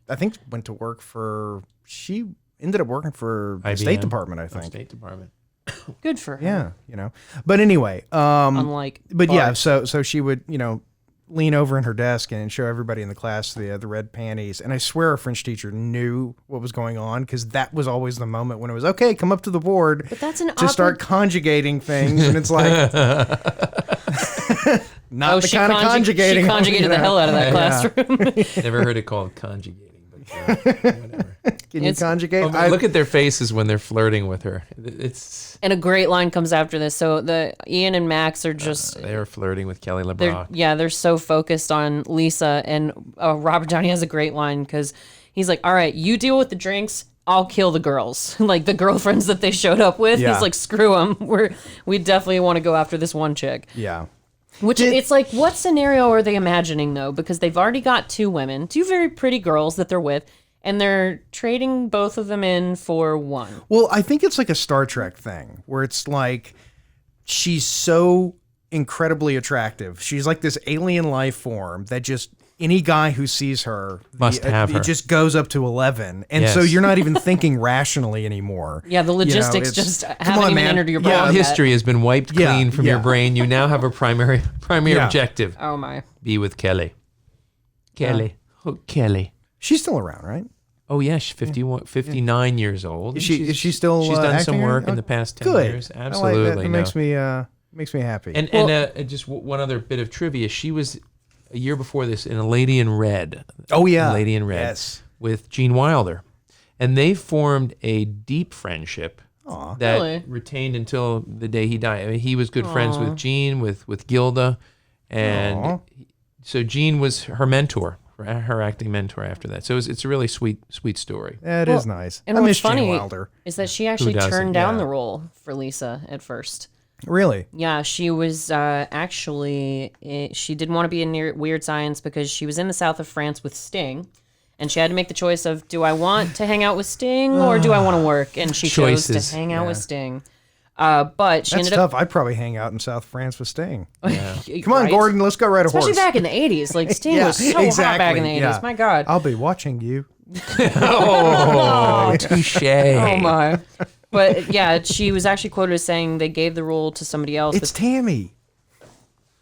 I think, went to work for. She ended up working for the State IBM? Department. I think. State Department. Good for her. Yeah, But anyway, Unlike but yeah, Bart. so she would, lean over in her desk and show everybody in the class the red panties. And I swear our French teacher knew what was going on because that was always the moment when it was, okay, come up to the board But that's an to start conjugating things. And it's like, not the kind of conjugating. She conjugated the hell out of that Yeah. classroom. Never heard it called conjugating, but whatever. Can you It's- conjugate? Oh, look at their faces when they're flirting with her. It's And a great line comes after this. So the Ian and Max are just they are flirting with Kelly they're LeBrock. they're so focused on Lisa, and Robert Downey has a great line because he's like, all right, you deal with the drinks, I'll kill the girls. Like the girlfriends that they showed up with. Yeah. He's like, screw them, we definitely want to go after this one chick. Yeah. Which it's like, what scenario are they imagining though? Because they've already got two very pretty girls that they're with, and they're trading both of them in for one. Well, I think it's like a Star Trek thing where it's like she's so incredibly attractive. She's like this alien life form that just any guy who sees her Must have her. It just goes up to 11, and Yes. so you're not even thinking rationally anymore. Yeah, the logistics it's- just come haven't on, even man. entered your brain. Yeah, All history has been wiped Yeah, clean from your yeah. brain. You now have a primary Yeah. objective. Oh my. Be with Kelly. Kelly. Oh, Kelly. She's still around, right? Oh, yeah, she's 59 years old. Is she still? She's done some acting work or- in the past 10 Good. years. I like Absolutely. that. It no. makes me happy. And just one other bit of trivia. She was a year before this in A Lady in Red. oh yeah, Lady in Red. Yes. With Gene Wilder. And they formed a deep friendship that Really? retained until the day he died. I mean, he was good friends with Gene, with Gilda. And Aw. so Gene was her mentor, her acting mentor after that. So it's a really sweet story. That is nice. And I what's miss Gene funny Wilder. is that she actually doesn't? turned down Yeah. the role for Lisa at first. Really? Yeah, she was she didn't want to be in Weird Science because she was in the south of France with Sting. And she had to make the choice of, do I want to hang out with Sting or do I want to work? And she chose Choices. to hang out with Sting. But she That's ended tough. I'd probably hang out in South France with Sting. up. Come on, Right? Gordon, let's go ride a Especially horse. back in the 80s. Like, Sting Yeah, was so hot back in the 80s. yeah. My God. I'll be watching you. Oh, touche. Oh, my. But, yeah, she was actually quoted as saying they gave the role to somebody else. It's Tammy.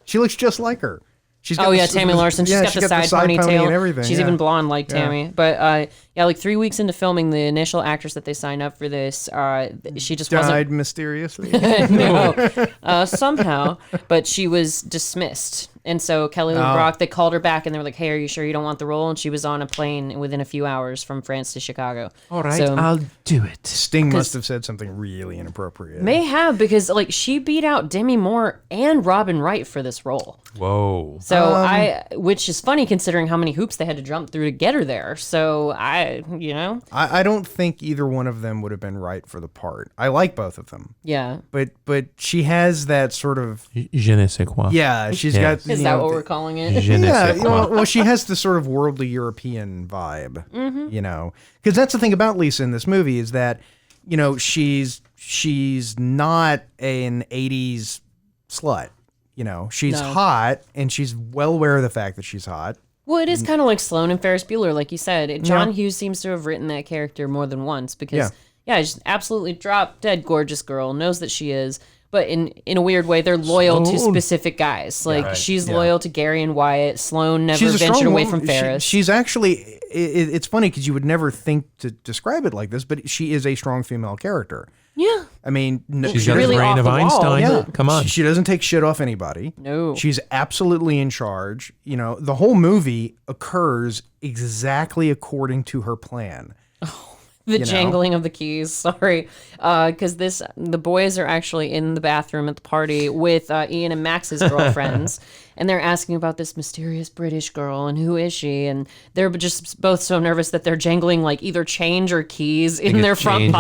She looks just like her. She's got Oh the- yeah, Tammy Larson. She's yeah, got the side pony ponytail and everything. She's yeah. even blonde like Tammy. But yeah, like 3 weeks into filming, the initial actress that they signed up for this, she just died mysteriously. somehow, but she was dismissed. And so Kelly Oh. LeBrock, they called her back and they were like, "Hey, are you sure you don't want the role?" And she was on a plane within a few hours from France to Chicago. All right, So, I'll do it. Sting must have said something really inappropriate. may have because like she beat out Demi Moore and Robin Wright for this role. Whoa. So which is funny considering how many hoops they had to jump through to get her there. So I don't think either one of them would have been right for the part. I like both of them, yeah. but she has that sort of Je ne sais quoi. yeah. She's Yes. got Is you that know, what we're calling it? Je ne yeah, sais quoi. well, she has the sort of worldly European vibe, you know, because that's the thing about Lisa in this movie is that, you know, she's not an 80s slut, you know, she's No. hot and she's well aware of the fact that she's hot. Well, it is kind of like Sloane and Ferris Bueller, like you said. John Yeah. Hughes seems to have written that character more than once because, Yeah. yeah, just absolutely drop dead gorgeous girl, knows that she is, but in a weird way, they're loyal to Sloane. specific guys. Like Right. she's loyal to Gary and Wyatt. Sloane never She's a ventured strong away woman. from Ferris. She's actually, it's funny because you would never think to describe it like this, but she is a strong female character. yeah, I mean, no, She's she got really the brain off of the wall, Einstein. Yeah, Come on. She doesn't take shit off anybody. No. She's absolutely in charge. You know, the whole movie occurs exactly according to her plan. the know? jangling of the keys. Sorry, because the boys are actually in the bathroom at the party with Ian and Max's girlfriends, and they're asking about this mysterious British girl and who is she, and they're just both so nervous that they're jangling like either change or keys in get their front change in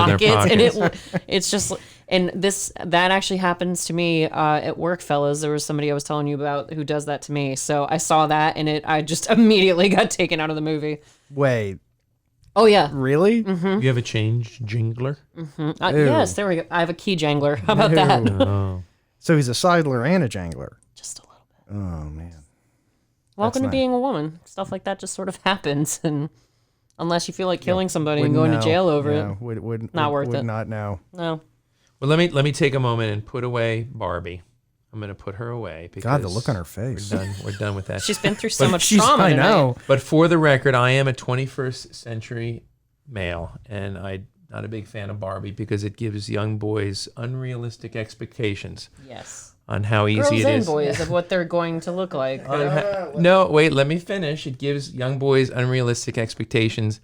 their pockets, and it's just. And that actually happens to me at work, fellas. There was somebody I was telling you about who does that to me. So I saw that, and I just immediately got taken out of the movie. Wait, Oh yeah. really? Mm-hmm. You have a change jingler? Yes, there we go. I have a key jangler. How about that? Oh. So he's a sidler and a jangler. Just a little bit. Oh man. Welcome to nice. being a woman. Stuff like that just sort of happens, and unless you feel like killing somebody and Wouldn't going to know. jail over Yeah, it, Would Not worth would it. not know. no. Well, let me take a moment and put away Barbie. I'm going to put her away because God, the look on her face. We're done with that. She's been through so But much She's, trauma. I tonight. know. But for the record, I am a 21st century male, and I'm not a big fan of Barbie because it gives young boys unrealistic expectations Yes. on how easy Girls it and is. boys of what they're going to look like. No, wait, let me finish. It gives young boys unrealistic expectations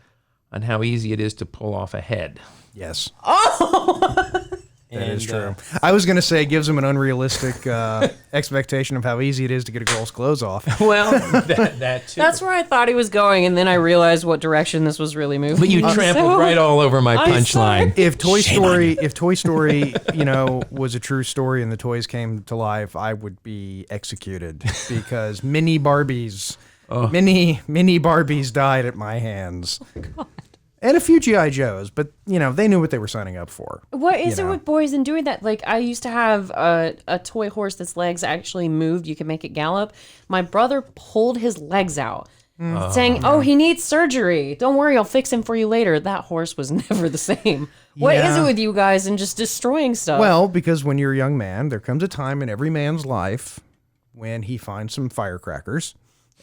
on how easy it is to pull off a head. Yes. That That is true. I was going to say it gives them an unrealistic expectation of how easy it is to get a girl's clothes off. Well, that too. That's where I thought he was going, and then I realized what direction this was really moving. But you trampled right all over my punchline. If Toy Story, you know, was a true story and the toys came to life, I would be executed because many Barbies died at my hands. And a few G.I. Joes, but, they knew what they were signing up for. What is it with boys and doing that? Like, I used to have a toy horse that's legs actually moved. You could make it gallop. My brother pulled his legs out, saying, he needs surgery. Don't worry, I'll fix him for you later. That horse was never the same. What is it with you guys and just destroying stuff? Well, because when you're a young man, there comes a time in every man's life when he finds some firecrackers.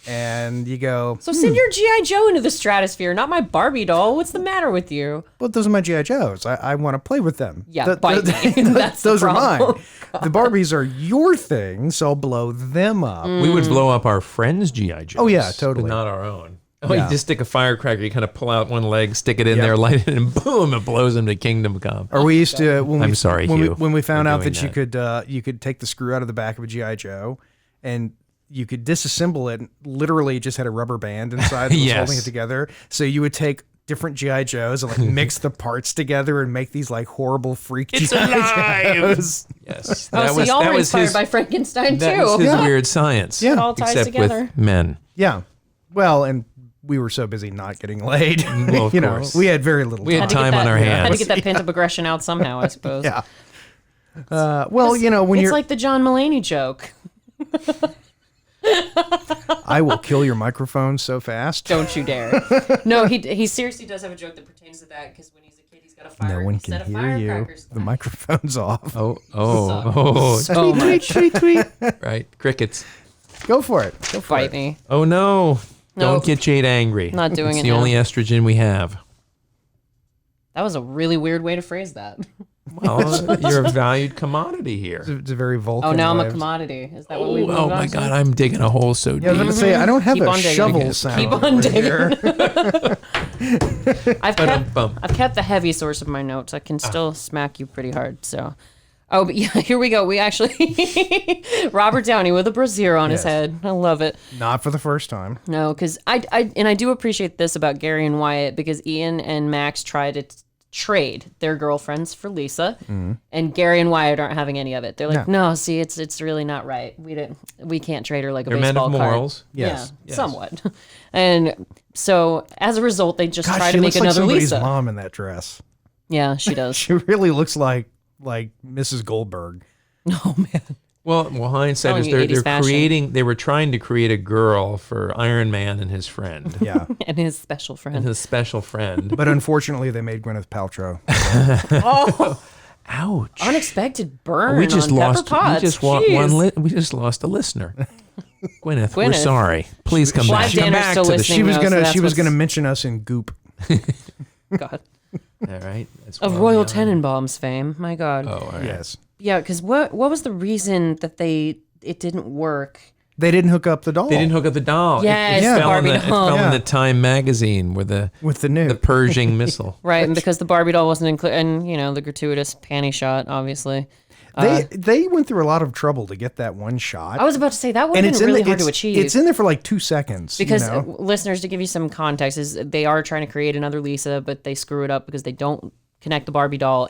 And you go, so send your G.I. Joe into the stratosphere, not my Barbie doll. What's the matter with you? well, those are my G.I. Joes. I want to play with them. Yeah, bite me. That's those the are mine. problem. The Barbies are your thing, so I'll blow them up. We would blow up our friends' G.I. Joes. Oh, yeah, totally. But not our own. Oh, Yeah. you just stick a firecracker, you kind of pull out one leg, stick it in there, light it, and boom, it blows them to kingdom come. Or we used to. I'm sorry, Hugh, when we found for out doing that you could take the screw out of the back of a GI Joe, and you could disassemble it. And literally, it just had a rubber band inside that was Yes. holding it together. So you would take different GI Joes and like mix the parts together and make these like horrible freak It's GI alive! Joes. Yes. So y'all were inspired by Frankenstein, that too. was his weird science. Yeah. It all ties Except together. with men. Yeah. Well, and we were so busy not getting laid. Well, of course. We had very little We had time. time on our Had to hands. get that pent up aggression out somehow, I suppose. Yeah. Well, when It's you're, like the John Mulaney joke. I will kill your microphone so fast. Don't you dare. No, he seriously does have a joke that pertains to that because when he's a kid, he's got a fire. No one can set of hear you. firecrackers. The microphone's off. So much. Tweet. Right. Crickets. Go for it. Go for Bite it. me. Oh, no. No. Don't get Jade angry. Not doing it's it the now. only estrogen we have. That was a really weird way to phrase that. Well, you're a valued commodity here. It's a very Vulcan. Oh, now I'm way a of- commodity. Is that what we moved Oh, on my to? God. I'm digging a hole so Yeah, I was deep. going to say, I don't have Keep a on digging. shovel sound. Keep on over digging. here. I've kept the heavy source of my notes. I can still smack you pretty hard. So, but yeah, here we go. We actually Robert Downey with a brassiere on his Yes. head. I love it. Not for the first time. No, because I do appreciate this about Gary and Wyatt because Ian and Max try to trade their girlfriends for Lisa, and Gary and Wyatt aren't having any of it. They're like, no, see, it's really not right. We can't trade her like a They're men baseball of card. morals. Yes. Yeah, somewhat. And so as a result, they just Gosh, try she to looks make like another somebody's Lisa. mom in that dress. Yeah, she does. She really looks like Mrs. Goldberg. Oh man. Well, hindsight Telling is you, 80s they're fashion. they were trying to create a girl for Iron Man and his friend. Yeah. And his special friend. And his special friend. But unfortunately, they made Gwyneth Paltrow. Oh, Ouch. unexpected burn. We just on lost. Pepper Potts. We just Jeez. we just lost a listener. Gwyneth, we're Gwyneth. sorry. Please come Why back. Danner's Come back still to the listening? She was No, so gonna that's she was what's- gonna mention us in Goop. God. All right. That's Of well Royal beyond. Tenenbaum's fame. My God. Oh, all right. Yes. Yeah, because what was the reason that it didn't work? They didn't hook up the doll. They didn't hook up the doll. Yes, it the fell, Barbie in the, it doll. fell in Yeah. the Time magazine with the with the new. Pershing missile. Right, and because the Barbie doll wasn't included, and the gratuitous panty shot, obviously. They went through a lot of trouble to get that one shot. I was about to say that would and have it's been really in hard the, to it's, achieve. It's in there for like 2 seconds. Because you know? listeners, to give you some context, is they are trying to create another Lisa, but they screw it up because they don't connect the Barbie doll.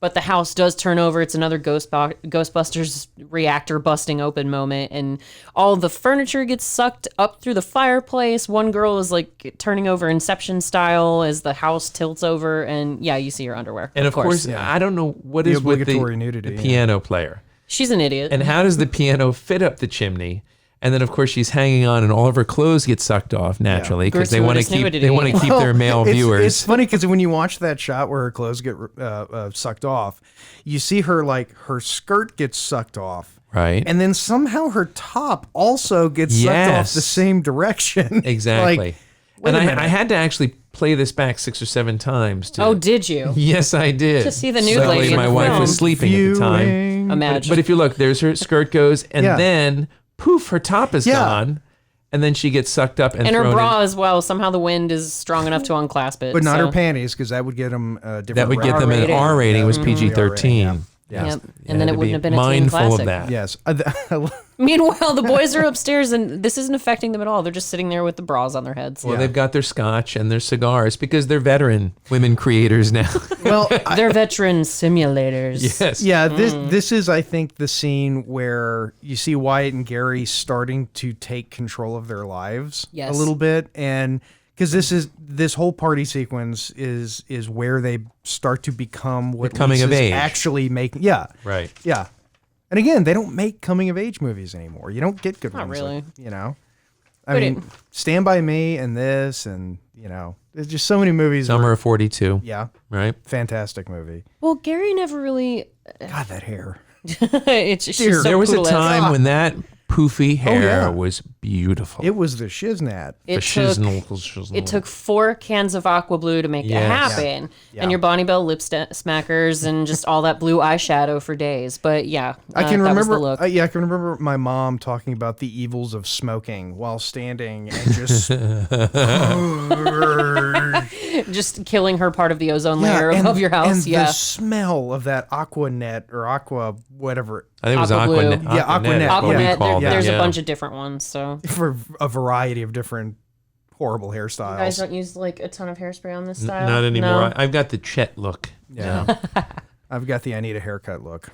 But the house does turn over. It's another Ghostbusters reactor busting open moment, and all the furniture gets sucked up through the fireplace. One girl is like turning over Inception style as the house tilts over, and yeah, you see her underwear. And of course, I don't know what The is with obligatory the nudity, yeah. piano player. She's an idiot. And how does the piano fit up the chimney? And then, of course, she's hanging on, and all of her clothes get sucked off naturally because they want to Gratuitous keep nudity. their male viewers. It's funny because when you watch that shot where her clothes get sucked off, you see her her skirt gets sucked off. Right. And then somehow her top also gets sucked off Yes. the same direction. Exactly. Like, and wait a minute. I had to actually play this back 6 or 7 times. Oh, did you? Yes, I did. To see the nude Luckily, lady in my the wife film. was sleeping at the time. Viewing. Imagine. But if you look, there's her skirt goes, and Yeah. then poof, her top is Yeah. gone, and then she gets sucked up and And her thrown bra in. as well. Somehow the wind is strong enough to unclasp it. But not so. her panties, because that would get them different. That would get them an R-rating. R rating. It was Yeah. PG-13. Yeah. Yep. Yes. And then it to wouldn't be have been a teen mindful classic. of that. Yes. Meanwhile, the boys are upstairs, and this isn't affecting them at all. They're just sitting there with the bras on their heads. Well, they've got their scotch and their cigars because they're veteran women creators now. Well, They're veteran simulators. Yes. yeah, this is, I think, the scene where you see Wyatt and Gary starting to take control of their lives Yes. a little bit, and because this whole party sequence is where they start to become what coming of Lisa's age. actually making. Right. Yeah. And again, they don't make coming of age movies anymore. You don't get good Not ones. really. You know, I mean, Stand By Me and this, and you know, there's just so many movies. Summer of 42. Yeah. Right. Fantastic movie. Well, Gary never really. God, that hair. It's just so There was a poodle-esque. time when that poofy hair yeah. was beautiful. It was the shiznat. It took 4 cans of aqua blue to make it Yes. happen, Yeah. and your Bonnie Bell lip smackers and just all that blue eyeshadow for days. But yeah, I can that was the remember. look. I can remember my mom talking about the evils of smoking while standing and just Just killing her part of the ozone layer and, of your house. and Yeah, the smell of that aqua net or aqua whatever I think it was Aqua Blue. Aquanet. Yeah, Aquanet. is what we Aquanet. called There's it. a bunch of different ones. So for a variety of different horrible you guys hairstyles. don't use like a ton of hairspray on this style. Not anymore. No? I've got the Chet look. Yeah, I've got the I need a haircut look.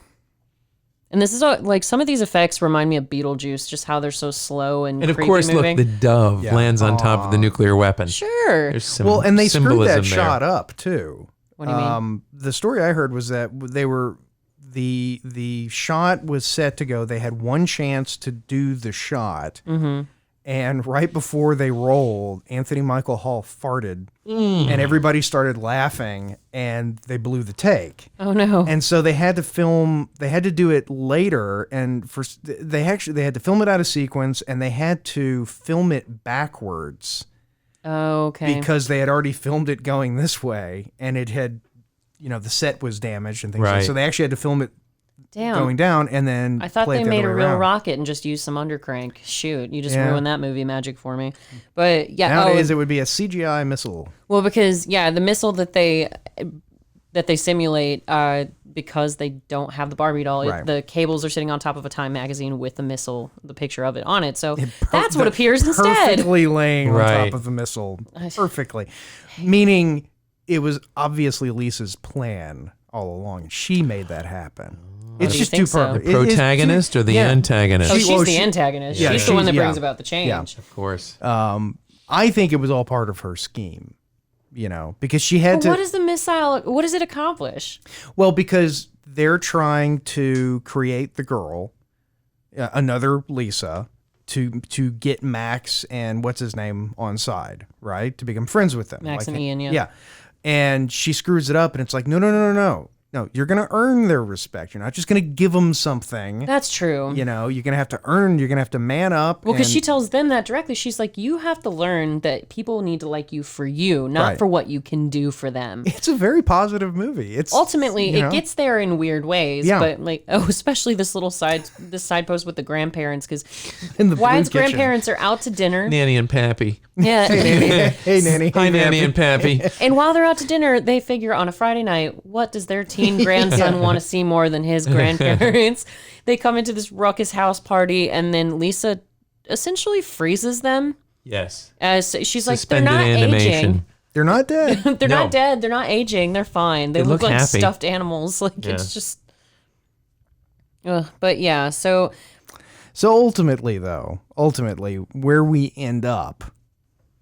And this is all, like some of these effects remind me of Beetlejuice, just how they're so slow and And of creepy course, moving. look, the dove Yeah. lands on top of the nuclear weapon. Sure. There's some Well, and they screwed symbolism that there. shot up too. What do you mean? The story I heard was that they were the shot was set to go. They had one chance to do the shot, and right before they rolled, Anthony Michael Hall farted, and everybody started laughing, and they blew the take. Oh no. And so they had to film. They had to do it later, and they had to film it out of sequence, and they had to film it backwards. Okay. Because they had already filmed it going this way, and it had, the set was damaged and things like that. Right. So they actually had to film it Damn. going down and then I thought play they it the made other a way real around. rocket and just used some undercrank. Shoot, you just Yeah. ruined that movie magic for me. But yeah, Nowadays, it would be a CGI missile. well, because the missile that they simulate, because they don't have the Barbie doll, Right. the cables are sitting on top of a Time magazine with the missile, the picture of it on it. So that's what appears instead. Perfectly laying on Right. top of the missile. Perfectly. Meaning it was obviously Lisa's plan all along. She made that happen. It's do you just think too so? perfect. Protagonist or the yeah. antagonist? Oh, She- she's well, the she- antagonist. yeah, she's the one that she- brings yeah. about the change. Yeah. Of course. I think it was all part of her scheme, because she had But to. what is the missile? What does it accomplish? Well, because they're trying to create the girl, another Lisa, to get Max and what's his name on side, right? To become friends with them. Max and Ian, yeah. Yeah. And she screws it up, and it's like, no. No, you're going to earn their respect. You're not just going to give them something. That's true. You're going to have to earn, you're going to have to man up. Well, because and- she tells them that directly. She's like, you have to learn that people need to like you for you, not Right. for what you can do for them. It's a very positive movie. It's Ultimately, you know, it gets there in weird ways. Yeah. But like, especially this side post with the grandparents, because in the blue Wyatt's kitchen. grandparents are out to dinner. Nanny and Pappy. Yeah. Hey, Nanny. Hi, Hey, Nanny Pappy. and Pappy. And while they're out to dinner, they figure on a Friday night, what does their teen grandson want to see more than his grandparents? They come into this ruckus house party, and then Lisa essentially freezes them. Yes. As she's like, Suspended they're not animation. aging. They're not dead. They're No. not dead. They're not aging. They're fine. They look like happy. stuffed animals. Like Yeah. it's just. But yeah, so So ultimately, where we end up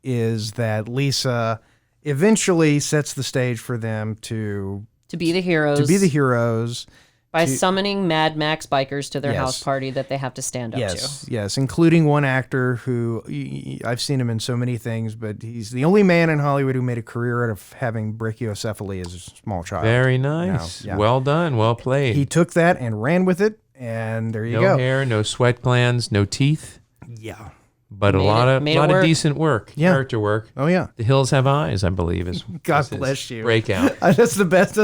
is that Lisa eventually sets the stage for them to to be the heroes, by summoning Mad Max bikers to their Yes. house party that they have to stand up to. Yes, including one actor who I've seen him in so many things, but he's the only man in Hollywood who made a career out of having brachiocephaly as a small child. Very nice. Yeah. Well done. Well played. He took that and ran with it, and there you no go. hair, no sweat glands, no teeth, Yeah. but a Made lot it- of made it lot of work. decent work, Yeah. character work. Oh yeah. The Hills Have Eyes, I believe, is God is his bless you. breakout. That's the best.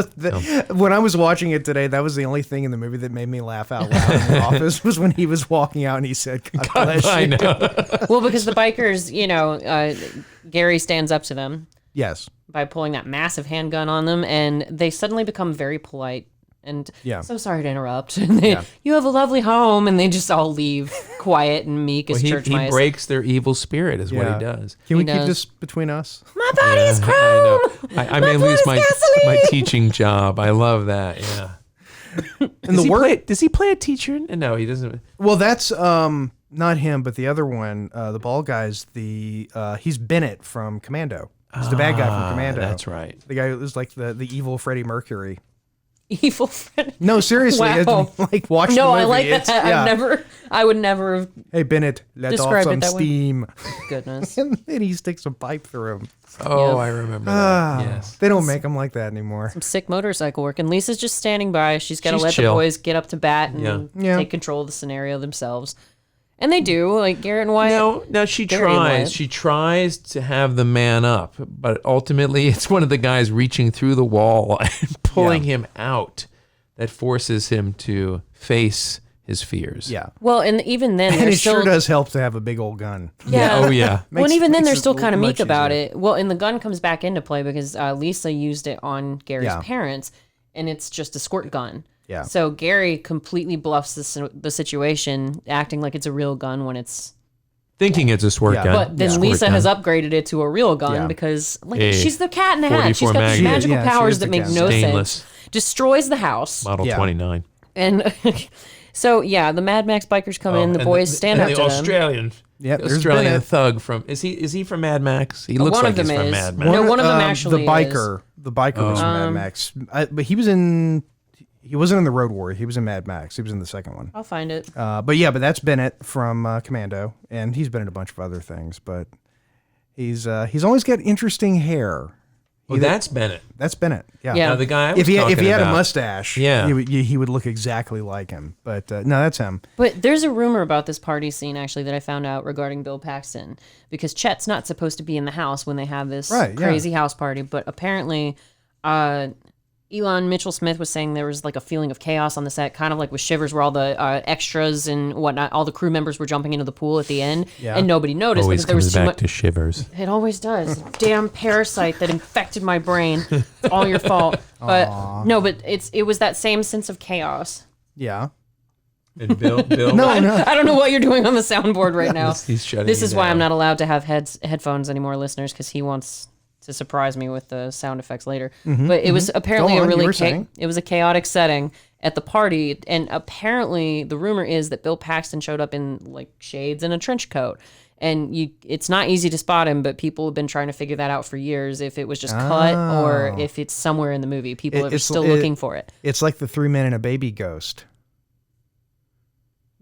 When I was watching it today, that was the only thing in the movie that made me laugh out loud in the office was when he was walking out and he said, God bless I you. know. Well, because the bikers, Gary stands up to them Yes. by pulling that massive handgun on them, and they suddenly become very polite. And Yeah. so sorry to interrupt. And you have a lovely home, and they just all leave quiet and meek as church he mice. breaks their evil spirit, is what Yeah. he does. Can we He keep does. this between us? My body is chrome. I know. I may lose blood is gasoline. my teaching job. I love that. Yeah. And the word. Does he play a teacher? No, he doesn't. Well, that's not him, but the other one, the bald guy's he's Bennett from Commando. He's the bad guy from Commando. That's right. The guy who was like the evil Freddie Mercury. Evil Freddy. No, seriously, Wow. like watch the No, movie. I like that. Yeah. I would never have. Hey Bennett, let off Describe it some that way. steam, Goodness. and then he sticks a pipe through him. Oh, Yeah. I remember that. Yes. They don't make them like that anymore. Some sick motorcycle work, and Lisa's just standing by. She's got to She's let chill. the boys get up to bat and Yeah. take control of the scenario themselves. And they do, like Garrett and Wyatt. No, she Gary and Wyatt. tries. She tries to have the man up, but ultimately it's one of the guys reaching through the wall and pulling him out that forces him to face his fears. Yeah, Well, and even then, and they're it still. sure does help to have a big old gun. Yeah. Oh, yeah. Well, and even then, they're makes still it kind of much meek about easier. it. Well, and the gun comes back into play because Lisa used it on Gary's Yeah. parents, and it's just a squirt gun. Yeah. So Gary completely bluffs the situation, acting like it's a real gun when it's. Thinking it's a squirt Yeah. gun. But then Squirt Lisa gun. has upgraded it to a real gun Yeah. because, like, A she's the cat in the hat. She's 44 got these Magnum. magical Yeah, she powers is that the make cat. no Stainless. sense. Destroys the house, Model Yeah. 29. and so yeah, the Mad Max bikers come in. The And boys stand up and to the them. Australian. Yep, the there's Australian Bennett. thug from is he from Mad Max? He looks one like of he's them from is. Mad Max. No, one of them actually the biker. The biker was from Mad Max, but he was in. He wasn't in the Road Warrior. He was in Mad Max. He was in the second one. I'll find it. But that's Bennett from Commando, and he's been in a bunch of other things. But he's always got interesting hair. Oh, that's Bennett. That's Bennett. Yeah. Yeah. Now, the guy I was If he talking had a about- mustache, Yeah. he would look exactly like him. But no, that's him. But there's a rumor about this party scene actually that I found out regarding Bill Paxton because Chet's not supposed to be in the house when they have this Right, yeah. crazy house party, but apparently Elon Mitchell Smith was saying there was like a feeling of chaos on the set, kind of like with Shivers, where all the extras and whatnot, all the crew members were jumping into the pool at the end, Yeah. and nobody noticed Always because there was comes too back much. to Shivers. It always does. Damn parasite that infected my brain. It's all your fault. But no, but it was that same sense of chaos. Yeah. And Bill, No, I no. don't know what you're doing on the soundboard right now. he's shutting. This you is why I'm down. not allowed to have headphones anymore, listeners, because he wants to surprise me with the sound effects later. But it was apparently Go on, a you really were saying. it was a chaotic setting at the party, and apparently the rumor is that Bill Paxton showed up in like shades and a trench coat. And it's not easy to spot him, but people have been trying to figure that out for years. If it was just cut or if it's somewhere in the movie, people are still looking for it. It's like the 3 Men and a Baby ghost.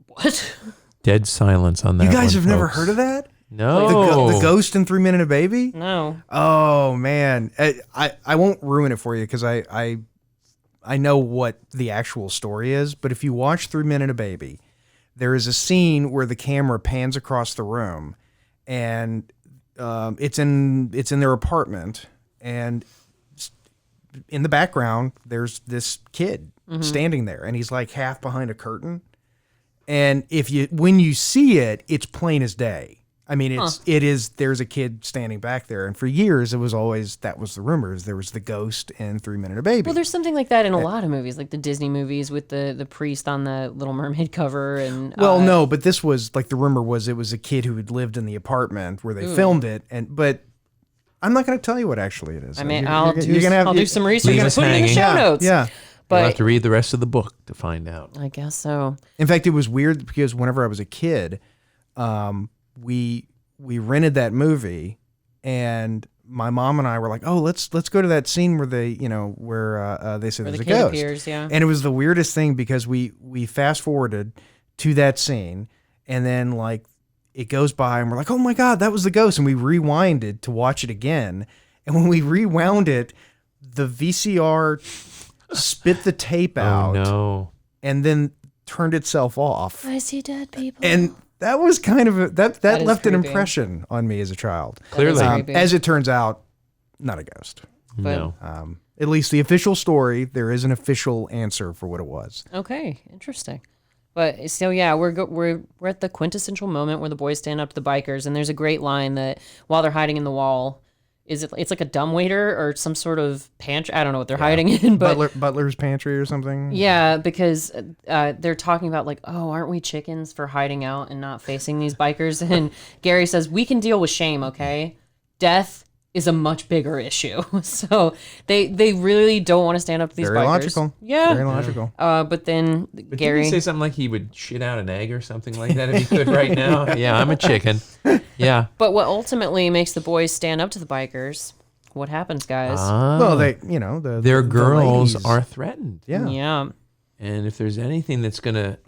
What? Dead silence on that. You guys one, have never folks. heard of that? No. The ghost in 3 Men and a Baby? No. Oh man, I won't ruin it for you because I know what the actual story is. But if you watch 3 Men and a Baby, there is a scene where the camera pans across the room, and it's in their apartment, and in the background there's this kid standing there, and he's like half behind a curtain, and when you see it, it's plain as day. I mean, there's a kid standing back there. And for years, that was the rumors. There was the ghost in 3 Men and a Baby. Well, there's something like that in a lot of movies, like the Disney movies with the priest on the Little Mermaid cover. And no, but this was like the rumor was it was a kid who had lived in the apartment where they filmed it. But I'm not going to tell you what actually it is. I mean, You're I'll do some research leave and us put it in the hanging. show notes. Yeah. You'll have But to read the rest of the book to find out. I guess so. In fact, it was weird because whenever I was a kid, we rented that movie, and my mom and I were like, "Oh, let's go to that scene where they say Where there's the a kid ghost." appears, yeah. And it was the weirdest thing because we fast forwarded to that scene, and then like it goes by, and we're like, "Oh my god, that was the ghost!" And we rewinded to watch it again, and when we rewound it, the VCR spit the tape out, Oh no. and then turned itself off. I see dead people. And that was kind of that is left an creepy. impression on me as a child. Clearly. creepy. As it turns out, not a ghost. No. At least the official story, there is an official answer for what it was. Okay, interesting. But so yeah, we're at the quintessential moment where the boys stand up to the bikers, and there's a great line that while they're hiding in the wall, it's like a dumbwaiter or some sort of pantry. I don't know what they're hiding in, but Butler's pantry or something. yeah, because they're talking about like, oh, aren't we chickens for hiding out and not facing these bikers? And Gary says, we can deal with shame, okay? Death is a much bigger issue. So they really don't want to stand up to these Very bikers. logical. Yeah. Very logical. But then But Gary. didn't he say something like he would shit out an egg or something like that if he could right now? Yeah, I'm a chicken. Yeah. But what ultimately makes the boys stand up to the bikers? What happens, guys? Well, their their girls ladies. are threatened. Yeah. Yeah. And if there's anything that's going to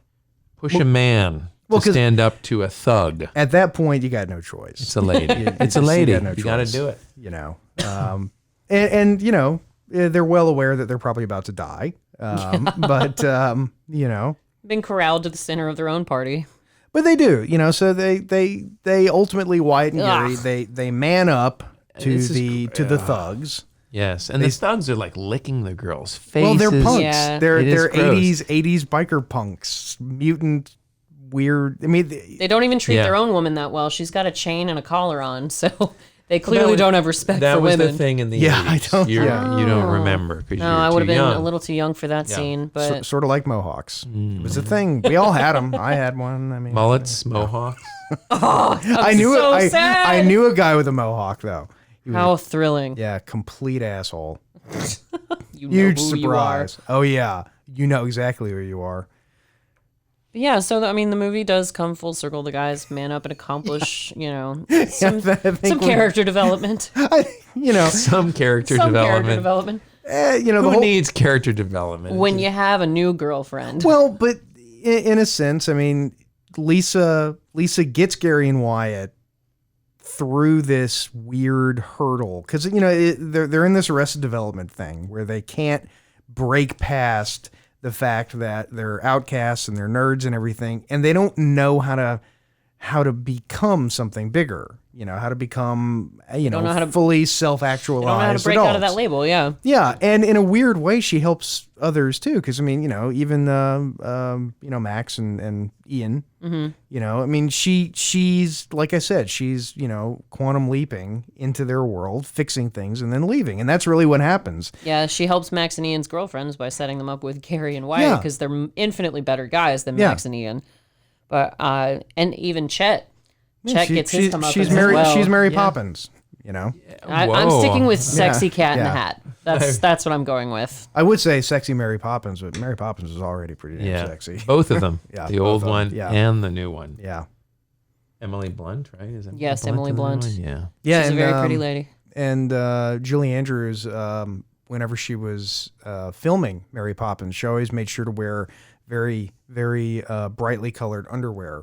push a man to 'cause stand up to a thug, At that point, you got no choice. it's a lady. It's a lady. You got no You got to choice. do it. And they're well aware that they're probably about to die. But Been corralled to the center of their own party. but they do, so they ultimately, Wyatt and Gary, Ugh. they man up to This is the thugs. Yes. And the thugs are like licking the girls' faces. Well, they're punks. Yeah. They're It is they're gross. 80s biker punks, mutant, weird. I mean, They don't even treat Yeah. their own woman that well. She's got a chain and a collar on, so they clearly don't have respect That for was women. the thing in the Yeah, 80s. I don't- You don't remember because No, you're I too would have been young. a little too young for that Yeah. scene, but sort of like mohawks. It was a thing. We all had them. I had one. I mean, Mullets, mohawks. I knew so it. sad. I knew a guy with a mohawk though. He was how thrilling. yeah, complete asshole. You know Huge who surprise. Oh yeah, you know exactly who you are. Yeah, so the movie does come full circle. The guys man up and accomplish, some I think some when- character development. Some character Some development. character development. the Who whole. needs character development? When you have a new girlfriend. Well, but in a sense, I mean, Lisa gets Gary and Wyatt through this weird hurdle because they're in this Arrested Development thing where they can't break past the fact that they're outcasts and they're nerds and everything, and they don't know how to become something bigger. How to become know how to- fully self-actualized. I don't know how to break out of that label, yeah. Yeah, and in a weird way, she helps others too. Because I mean, even Max and Ian. Mm-hmm. I mean, she's like I said, she's quantum leaping into their world, fixing things, and then leaving, and that's really what happens. Yeah, she helps Max and Ian's girlfriends by setting them up with Gary and Wyatt Yeah. because they're infinitely better guys than Yeah. Max and Ian. But and even Chet. Chet gets his comeuppance she's as Mary. well. She's Mary Poppins. I'm Whoa. sticking with sexy cat in the Yeah. hat. That's what I'm going with. I would say sexy Mary Poppins, but Mary Poppins is already pretty damn Yeah, sexy. both of them. Yeah, the both old of them, one yeah. and the new one. Yeah, Emily Blunt, right? Is that Yes, Emily in the new Blunt. one? Yeah. yeah. She's and, a very pretty lady. And Julie Andrews, whenever she was filming Mary Poppins, she always made sure to wear very, very brightly colored underwear.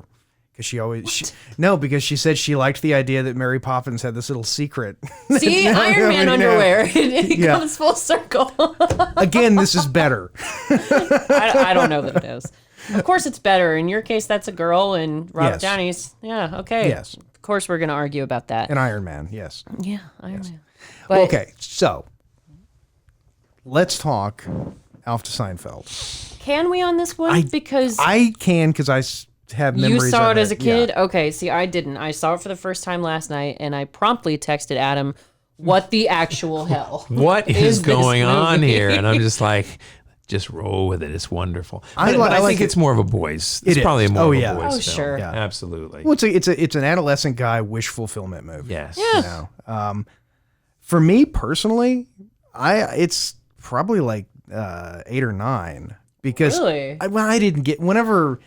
Because she said she liked the idea that Mary Poppins had this little secret. See, Iron Man underwear. It Yeah. comes full circle. Again, this is better. I don't know that it is. Of course it's better. In your case, that's a girl, and Robert Yes. Downey's, yeah, okay. Yes. Of course we're going to argue about that. An Iron Man, yes. Yeah, Iron Man. But Well, okay, so let's talk Alf to Seinfeld. can we on this one? Because I can because have you memories saw of it as a kid? Yeah. Okay, see, I didn't. I saw it for the first time last night, and I promptly texted Adam, what the actual hell? What is this going on movie? here? And I'm just like, just roll with it. It's wonderful. I But I like think it. it's more of a boys. It It's is. probably more Oh, of a yeah. boys Oh, film. sure. Yeah. Absolutely. Well, it's an adolescent guy wish fulfillment movie. Yes. For me personally, it's probably like 8 or 9 because Really? I didn't get whatever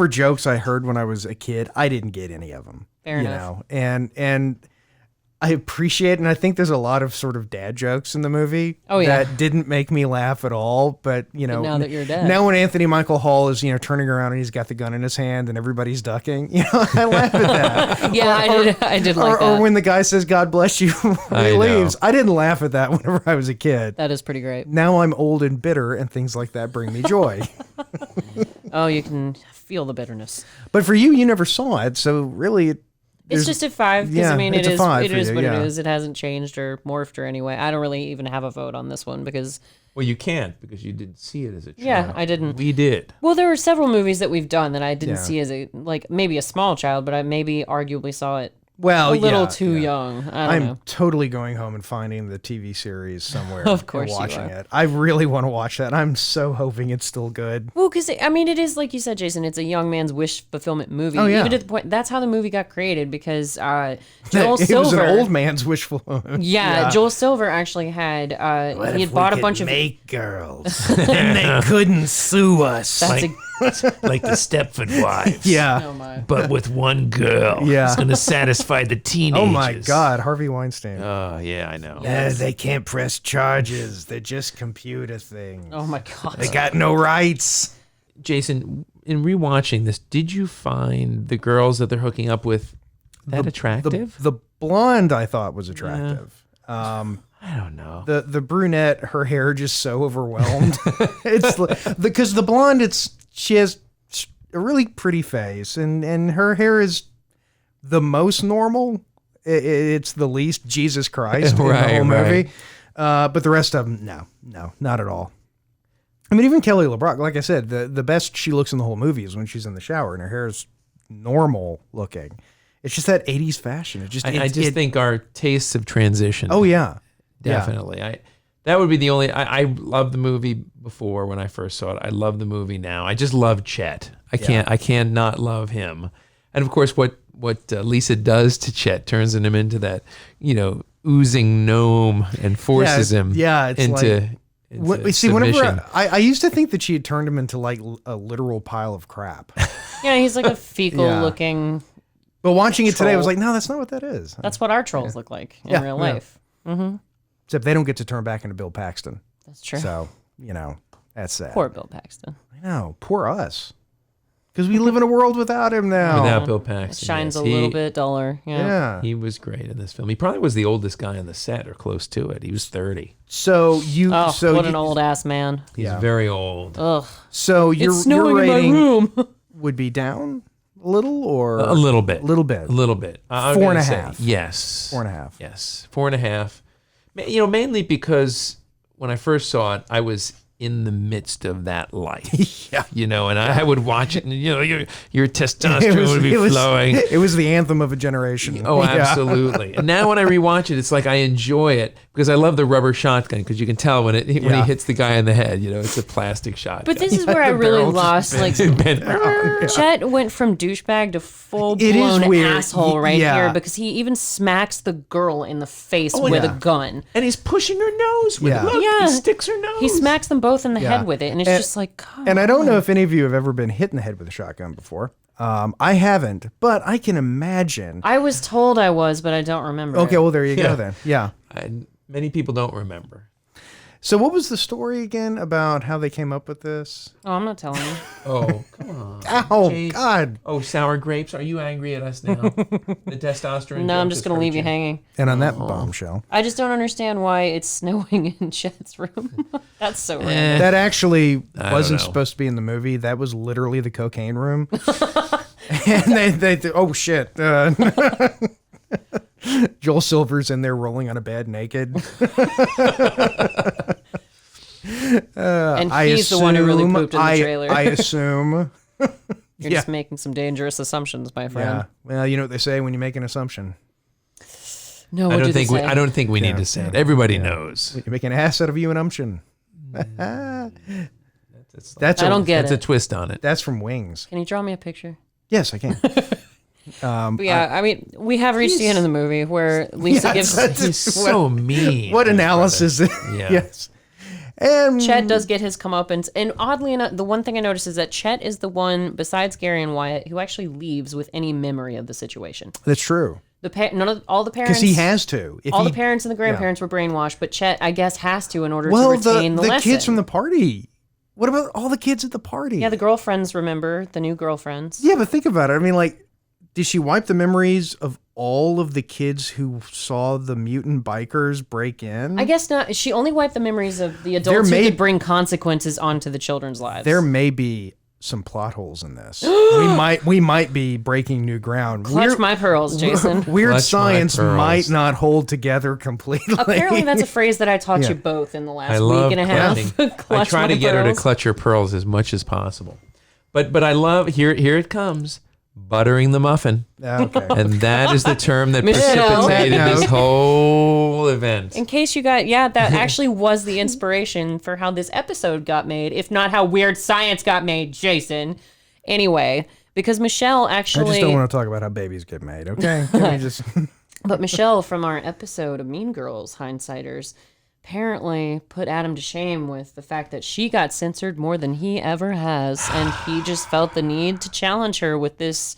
jokes I heard when I was a kid, I didn't get any of them. Fair enough. And I appreciate it, and I think there's a lot of sort of dad jokes in the movie that didn't make me laugh at all. But now that you're a dad. now when Anthony Michael Hall is turning around and he's got the gun in his hand and everybody's ducking, I laugh at that. Yeah, I did like that. Or when the guy says "God bless you" when I he know. leaves, I didn't laugh at that whenever I was a kid. That is pretty great. Now I'm old and bitter, and things like that bring me joy. Oh, you can feel the bitterness. But for you never saw it, so really, It's there's- just a 5 because yeah, I mean it's it a is 5 it for is you, what yeah. it is. It hasn't changed or morphed or anyway. I don't really even have a vote on this one because Well, you can't because you didn't see it as a child. Yeah, I didn't. We did. well there were several movies that we've done that I didn't Yeah. see as a maybe a small child, but I maybe arguably saw it Well, a little yeah, too yeah. young. I don't I'm know. totally going home and finding the TV series somewhere. Of course and you watching are. it. I really want to watch that. I'm so hoping it's still good. Well, because I mean, it is like you said, Jason. It's a young man's wish fulfillment movie. Oh, yeah. Even to the point that's how the movie got created because Joel It Silver. was an old man's wishful. Yeah, Joel Silver actually had he had bought a bunch of. make girls, and they couldn't sue us. That's Like the Stepford Wives. Yeah. oh my. But with one girl. Yeah. It's going to satisfy the teenagers. Oh my God, Harvey Weinstein. Oh, yeah, I know. They can't press charges. They're just computer things. Oh my god. They got no rights. Jason, in rewatching this, did you find the girls that they're hooking up with that attractive? The blonde I thought was attractive. I don't know. The brunette, her hair just so overwhelmed. It's because the blonde, she has a really pretty face, and her hair is the most normal. It's the least Jesus Christ in the whole movie. But the rest of them, no, not at all. I mean, even Kelly LeBrock, like I said, the best she looks in the whole movie is when she's in the shower and her hair is normal looking. It's just that 80s fashion. I just think our tastes have transitioned. Oh yeah. Definitely. That would be the only. I loved the movie before when I first saw it. I love the movie now. I just love Chet. I can't not love him. And of course, what Lisa does to Chet turns him into that oozing gnome and forces him it's into see, submission. whenever I used to think that she had turned him into like a literal pile of crap. Yeah, he's like a fecal looking. But watching it today, I was Troll. like, no, that's not what that is. That's what our trolls look like in real life. Except they don't get to turn back into Bill Paxton. That's true. So, that's sad. Poor Bill Paxton. I know. Poor us. Because we live in a world without him now. Without Bill It Paxton, shines yes. a little bit duller. Yeah. He was great in this film. He probably was the oldest guy on the set, or close to it. He was 30. So What an old ass man. He's very old. Ugh. So your It's snowing in my rating room. would be down a little, or A little bit. A little bit. A little bit. I'm 4.5. gonna say yes. 4.5. Yes. 4.5. Mainly because when I first saw it, I was in the midst of that life. And I would watch it, and your testosterone would be flowing. It was the anthem of a generation. Oh, Yeah. absolutely. And now when I rewatch it, it's like I enjoy it because I love the rubber shotgun, because you can tell when he hits the guy in the head, it's a plastic shotgun. But this is where I the really barrel just lost. Like, Chet went from douchebag to full It is blown weird. asshole right Yeah. here, because he even smacks the girl in the face with yeah. a gun. And he's pushing her nose with Yeah. it. Look, Yeah. he sticks her nose. He smacks them both in the Yeah. head with it, and it's just like, God. And I don't know if any of you have ever been hit in the head with a shotgun before. I haven't, but I can imagine. I was told I was, but I don't remember. Okay, it. well, there you go then. Yeah. Many people don't remember. So what was the story again about how they came up with this? Oh, I'm not telling you. Oh, come on. Oh, Jeez. God. Oh, sour grapes. Are you angry at us now? The testosterone. No, I'm joke just has gonna hurt leave you hanging. And on that bombshell. I just don't understand why it's snowing in Chet's room. That's so random. That actually wasn't know. supposed to be in the movie. That was literally the cocaine room. And they oh, shit. Joel Silver's in there rolling on a bed naked. And he's the one who really pooped in the trailer. I assume. You're just making some dangerous assumptions, my Yeah. friend. Well, you know what they say when you make an assumption. No, I what don't do they think we. say? I don't think we need to say it. Everybody knows. You make an ass out of you an umption. That's I don't get That's it. a twist on it. That's from Wings. Can you draw me a picture? Yes, I can. But yeah, I mean, we have reached the end of the movie where Lisa gives. He's so mean. What analysis? Yeah. Yes. And Chet does get his comeuppance, and oddly enough, the one thing I noticed is that Chet is the one, besides Gary and Wyatt, who actually leaves with any memory of the situation. That's true. All the parents, Because he has to. If all he, the parents and the grandparents were brainwashed, but Chet, I guess, has to in order well, to retain the lesson. kids from the party. What about all the kids at the party? Yeah, the girlfriends remember, the new girlfriends. Yeah, but think about it. I mean, like, did she wipe the memories of all of the kids who saw the mutant bikers break in? I guess not. She only wiped the memories of the adults who could bring consequences onto the children's lives. There may be some plot holes in this. we might be breaking new ground. Clutch my pearls, Jason. Weird Clutch my science pearls. might not hold together completely. Apparently, that's a phrase that I taught Yeah. you both in the last I love week and a half. clutching. I Clutch try my to get her to pearls. clutch her pearls as much as possible. But I love here it comes. buttering the muffin. Okay. And that is the term that Michelle. precipitated this whole event. In case you got, that actually was the inspiration for how this episode got made, if not how Weird Science got made, Jason. Anyway, because Michelle actually... I just don't want to talk about how babies get made, okay? Can we just... But Michelle, from our episode of Mean Girls, Hindsighters, apparently put Adam to shame with the fact that she got censored more than he ever has, and he just felt the need to challenge her with this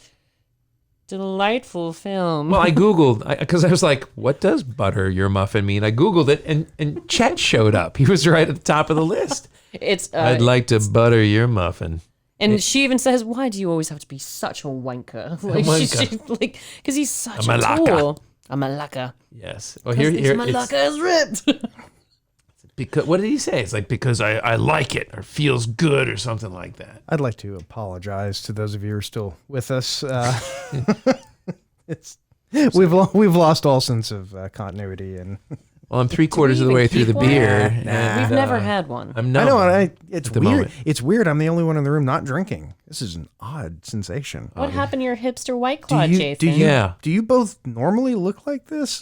delightful film. Well, I Googled, because I was like, what does butter your muffin mean? I Googled it, and Chet showed up. He was right at the top of the list. It's I'd like to butter your muffin. And she even says, "Why do you always have to be such a wanker?" Like, wanker. because he's such A a malaka. tool. A malaka. Yes. Well, here, Malaka is ripped. because what did he say? It's like, because I like it or feels good or something like that. I'd like to apologize to those of you who are still with us. We've lost all sense of continuity, and Well, I'm 3/4 of the even way through the keep one? beer. Nah. and, We've never had one. I'm I not. know it's at the weird. moment. It's weird. I'm the only one in the room not drinking. This is an odd sensation. What happened to your hipster White Do Claw, you, Jason? do you, Yeah. do you both normally look like this?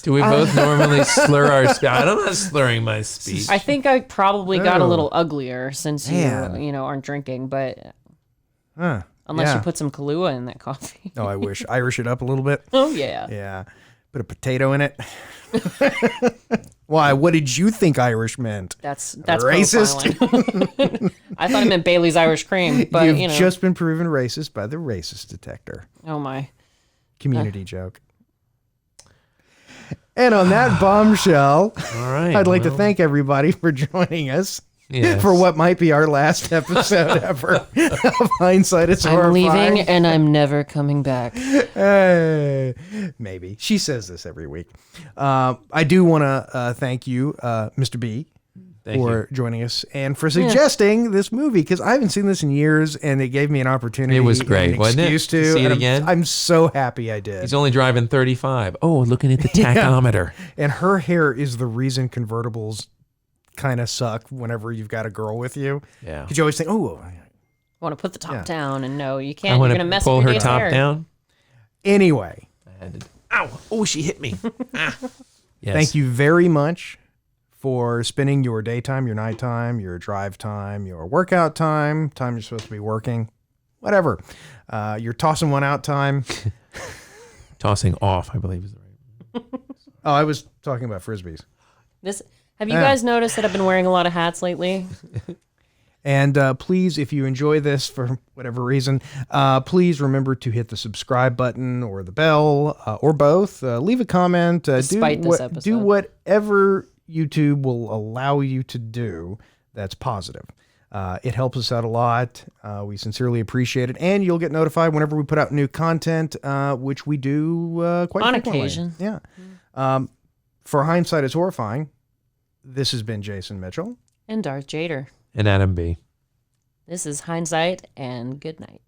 Do we both normally slur our speech? I'm not slurring my speech. I think I probably got a Oh. little uglier since Man. you aren't drinking, but Huh. unless Yeah. you put some Kahlua in that coffee. Oh, I wish. Irish it up a little bit. Oh yeah. Yeah. Put a potato in it. Why? What did you think Irish meant? That's Racist. profiling. I thought it meant Bailey's Irish Cream, but You've just been proven racist by the racist detector. oh my. Community joke. And on that bombshell, All right. I'd like to well, thank everybody for joining us yes. for what might be our last episode ever of Hindsight. It's I'm Horrifying. leaving and I'm never coming back. Maybe. She says this every week. I do want to thank you, Mr. B, Thank for joining us and for suggesting this movie, because I haven't seen this in years, and it gave me an opportunity. It was and great, an wasn't it? excuse To to see it and again? I'm so happy I did. He's only driving 35. Oh, looking at the tachometer. And her hair is the reason convertibles kind of suck whenever you've got a girl with you. Yeah. Because you always think, oh, I want to put the top Yeah. down, and no, you I can't. You're want gonna to mess pull with your her date's top hair. down. anyway, I had to, ow. Oh, she hit me. Yes. thank you very much for spending your daytime, your nighttime, your drive time, your workout time you're supposed to be working, whatever. Your tossing one out time. Tossing off, I believe is the right. Oh, I was talking about Frisbees. Have you guys noticed that I've been wearing a lot of hats lately? And please, if you enjoy this for whatever reason, please remember to hit the subscribe button or the bell or both. Leave a comment. Despite this episode. Do whatever YouTube will allow you to do that's positive. It helps us out a lot. We sincerely appreciate it. And you'll get notified whenever we put out new content, which we do quite On frequently. occasion. Yeah. For Hindsight is Horrifying, this has been Jason Mitchell. And Darth Jader. And Adam B. This is Hindsight, and good night.